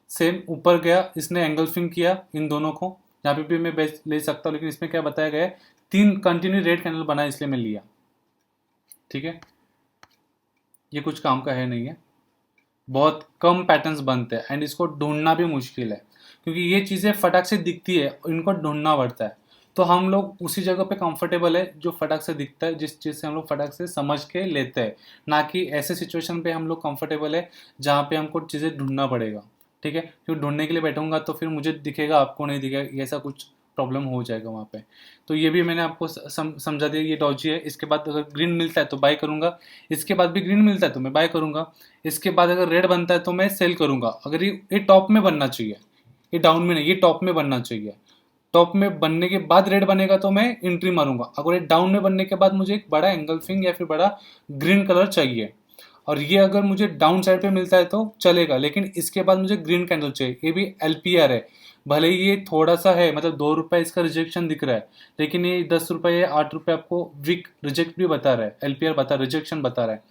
सेम ऊपर गया, इसने एंगल्फिंग किया इन दोनों को, यहाँ पे भी मैं बेच ले सकता हूँ, लेकिन इसमें क्या बताया गया है, 3 कंटिन्यू रेड कैंडल बना, इसलिए मैं लिया, ठीक है। ये कुछ काम का है नहीं है, बहुत कम पैटर्न्स बनते हैं, एंड इसको ढूंढना भी मुश्किल है, क्योंकि ये चीज़ें फटाक से दिखती है, इनको ढूंढना पड़ता है। तो हम लोग उसी जगह पे कंफर्टेबल है जो फटाक से दिखता है, जिस चीज़ से हम लोग फटाक से समझ के लेते हैं, ना कि ऐसे सिचुएशन पे हम लोग कंफर्टेबल है जहाँ पे हमको चीज़ें ढूंढना पड़ेगा, ठीक है। क्योंकि ढूंढने के लिए बैठूंगा तो फिर मुझे दिखेगा, आपको नहीं दिखेगा, ऐसा कुछ प्रॉब्लम हो जाएगा वहाँ पे। तो ये भी मैंने आपको समझा दिया, ये डॉजी है। इसके बाद अगर ग्रीन मिलता है तो बाय करूँगा, इसके बाद भी ग्रीन मिलता है तो मैं बाय करूँगा, इसके बाद अगर रेड बनता है तो मैं सेल करूँगा। अगर ये टॉप में बनना चाहिए, ये डाउन में नहीं, ये टॉप में बनना चाहिए। टॉप में बनने के बाद रेड बनेगा तो मैं एंट्री मारूंगा। अगर ये डाउन में बनने के बाद मुझे एक बड़ा एंगल्फिंग या फिर बड़ा ग्रीन कलर चाहिए, और ये अगर मुझे डाउन साइड पे मिलता है तो चलेगा, लेकिन इसके बाद मुझे ग्रीन कैंडल चाहिए। ये भी LPR है, भले ही ये थोड़ा सा है, मतलब 2 रुपये इसका रिजेक्शन दिख रहा है, लेकिन ये 10 रुपये या 8 रुपये आपको वीक रिजेक्ट भी बता रहा है, LPR बता, रिजेक्शन बता रहा है।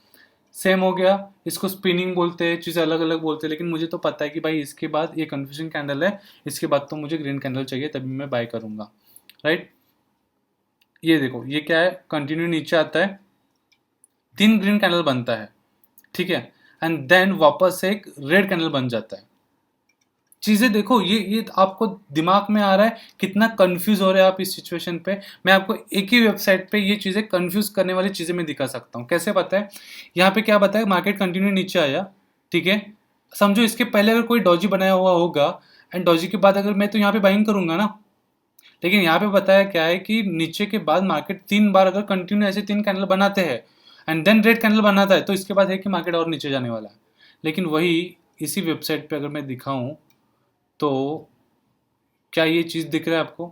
सेम हो गया, इसको स्पिनिंग बोलते हैं, चीज़ें अलग अलग बोलते हैं, लेकिन मुझे तो पता है कि भाई इसके बाद ये कन्फ्यूजन कैंडल है, इसके बाद तो मुझे ग्रीन कैंडल चाहिए, तभी मैं बाय करूँगा, राइट। ये देखो, ये क्या है, कंटिन्यू नीचे आता है, 3 ग्रीन कैंडल बनता है, ठीक है, एंड देन वापस से एक रेड कैंडल बन जाता है। चीजें देखो, ये आपको दिमाग में आ रहा है कितना कंफ्यूज हो रहे हैं आप इस सिचुएशन पे। मैं आपको एक ही वेबसाइट पे ये चीजें कंफ्यूज करने वाली चीजें मैं दिखा सकता हूँ। कैसे पता है, यहाँ पे क्या बताया, मार्केट कंटिन्यू नीचे आया, ठीक है, समझो इसके पहले अगर कोई डॉजी बनाया हुआ होगा, एंड डॉजी के बाद अगर मैं तो यहाँ पे बाइंग करूंगा ना, लेकिन यहाँ पे बताया क्या है कि नीचे के बाद मार्केट 3 बार अगर कंटिन्यू ऐसे 3 कैंडल बनाते हैं एंड देन रेड कैंडल बनाता है, तो इसके बाद है कि मार्केट और नीचे जाने वाला है। लेकिन वही इसी वेबसाइट पे अगर मैं दिखाऊं तो क्या ये चीज़ दिख रहा है आपको,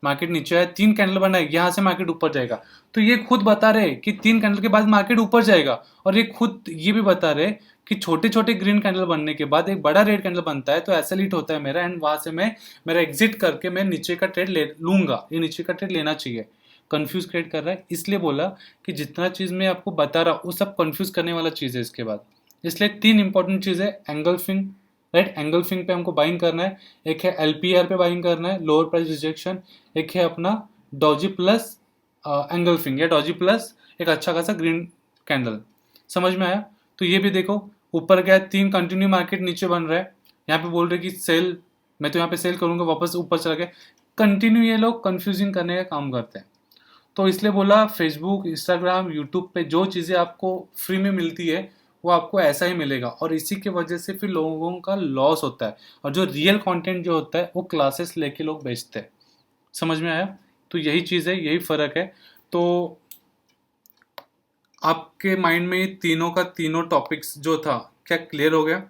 मार्केट नीचे आया, 3 कैंडल बना है, यहाँ से मार्केट ऊपर जाएगा। तो ये खुद बता रहे कि 3 कैंडल के बाद मार्केट ऊपर जाएगा, और ये खुद ये भी बता रहे कि छोटे छोटे ग्रीन कैंडल बनने के बाद एक बड़ा रेड कैंडल बनता है तो ऐसा लीट होता है मेरा, एंड वहां से मैं मेरा एग्जिट करके मैं नीचे का ट्रेड ले लूंगा, ये नीचे का ट्रेड लेना चाहिए। कंफ्यूज क्रिएट कर रहा है, इसलिए बोला कि जितना चीज मैं आपको बता रहा हूँ वो सब कंफ्यूज करने वाला चीज है इसके बाद। इसलिए 3 इंपॉर्टेंट चीज है, एंगल्फिंग, राइट, एंगल्फिंग पे हमको बाइंग करना है, एक है एलपीआर पे बाइंग करना है, लोअर प्राइस रिजेक्शन, एक है अपना डॉजी प्लस एंगल्फिंग या डॉजी प्लस एक अच्छा खासा ग्रीन कैंडल। समझ में आया? तो ये भी देखो, ऊपर गया, 3 कंटिन्यू मार्केट नीचे बन रहा है, यहाँ पे बोल रहे कि सेल, मैं तो यहाँ पे सेल करूंगा, वापस ऊपर चला गया, कंटिन्यू ये लोग कंफ्यूजिंग करने का काम करते हैं। तो इसलिए बोला फेसबुक, इंस्टाग्राम, यूट्यूब पे जो चीज़ें आपको फ्री में मिलती है वो आपको ऐसा ही मिलेगा, और इसी की वजह से फिर लोगों का लॉस होता है, और जो रियल कंटेंट जो होता है वो क्लासेस लेके लोग बेचते हैं। समझ में आया? तो यही चीज़ है, यही फ़र्क है। तो आपके माइंड में ये तीनों का तीनों टॉपिक्स जो था क्या क्लियर हो गया?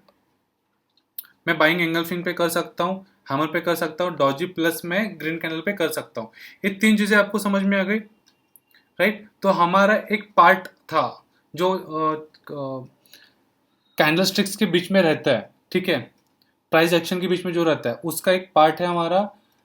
मैं बाइंग एंगल्फिंग पे कर सकता हूँ, हैमर पे कर सकता हूँ, डॉजी प्लस में ग्रीन कैंडल पे कर सकता हूँ। ये 3 चीज़ें आपको समझ में आ गई, राइट? तो हमारा एक पार्ट था जो कैंडल स्टिक्स के बीच में रहता है, ठीक है, प्राइस एक्शन के बीच में जो रहता है उसका एक पार्ट है हमारा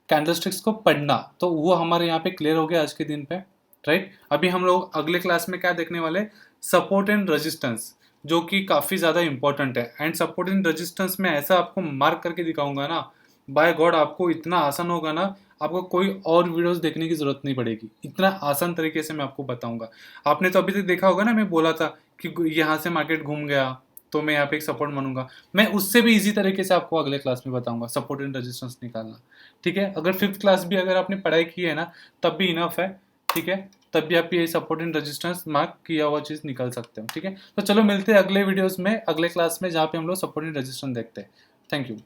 कैंडल स्टिक्स को पढ़ना। तो वो हमारे यहाँ पे क्लियर हो गया आज के दिन पे, राइट? अभी हम लोग अगले क्लास में क्या देखने वाले, सपोर्ट एंड रेजिस्टेंस, जो कि काफ़ी ज़्यादा इंपॉर्टेंट है। एंड सपोर्ट एंड रेजिस्टेंस में ऐसा आपको मार्क करके दिखाऊंगा ना, बाय गॉड आपको इतना आसान होगा ना, आपको कोई और वीडियोस देखने की जरूरत नहीं पड़ेगी, इतना आसान तरीके से मैं आपको बताऊंगा। आपने तो अभी तक देखा होगा ना, मैं बोला था कि यहाँ से मार्केट घूम गया तो मैं यहाँ पे एक सपोर्ट मानूंगा, मैं उससे भी इजी तरीके से आपको अगले क्लास में बताऊंगा सपोर्ट एंड रेजिस्टेंस निकालना। ठीक है, अगर 5th क्लास भी अगर आपने पढ़ाई की है ना तब भी इनफ है, ठीक है, तब भी आप ये सपोर्ट एंड रेजिस्टेंस मार्क किया हुआ चीज़ निकाल सकते हो। ठीक है, तो चलो मिलते हैं अगले वीडियोस में, अगले क्लास में, जहाँ पे हम लोग सपोर्ट एंड रेजिस्टेंस देखते हैं। Thank you.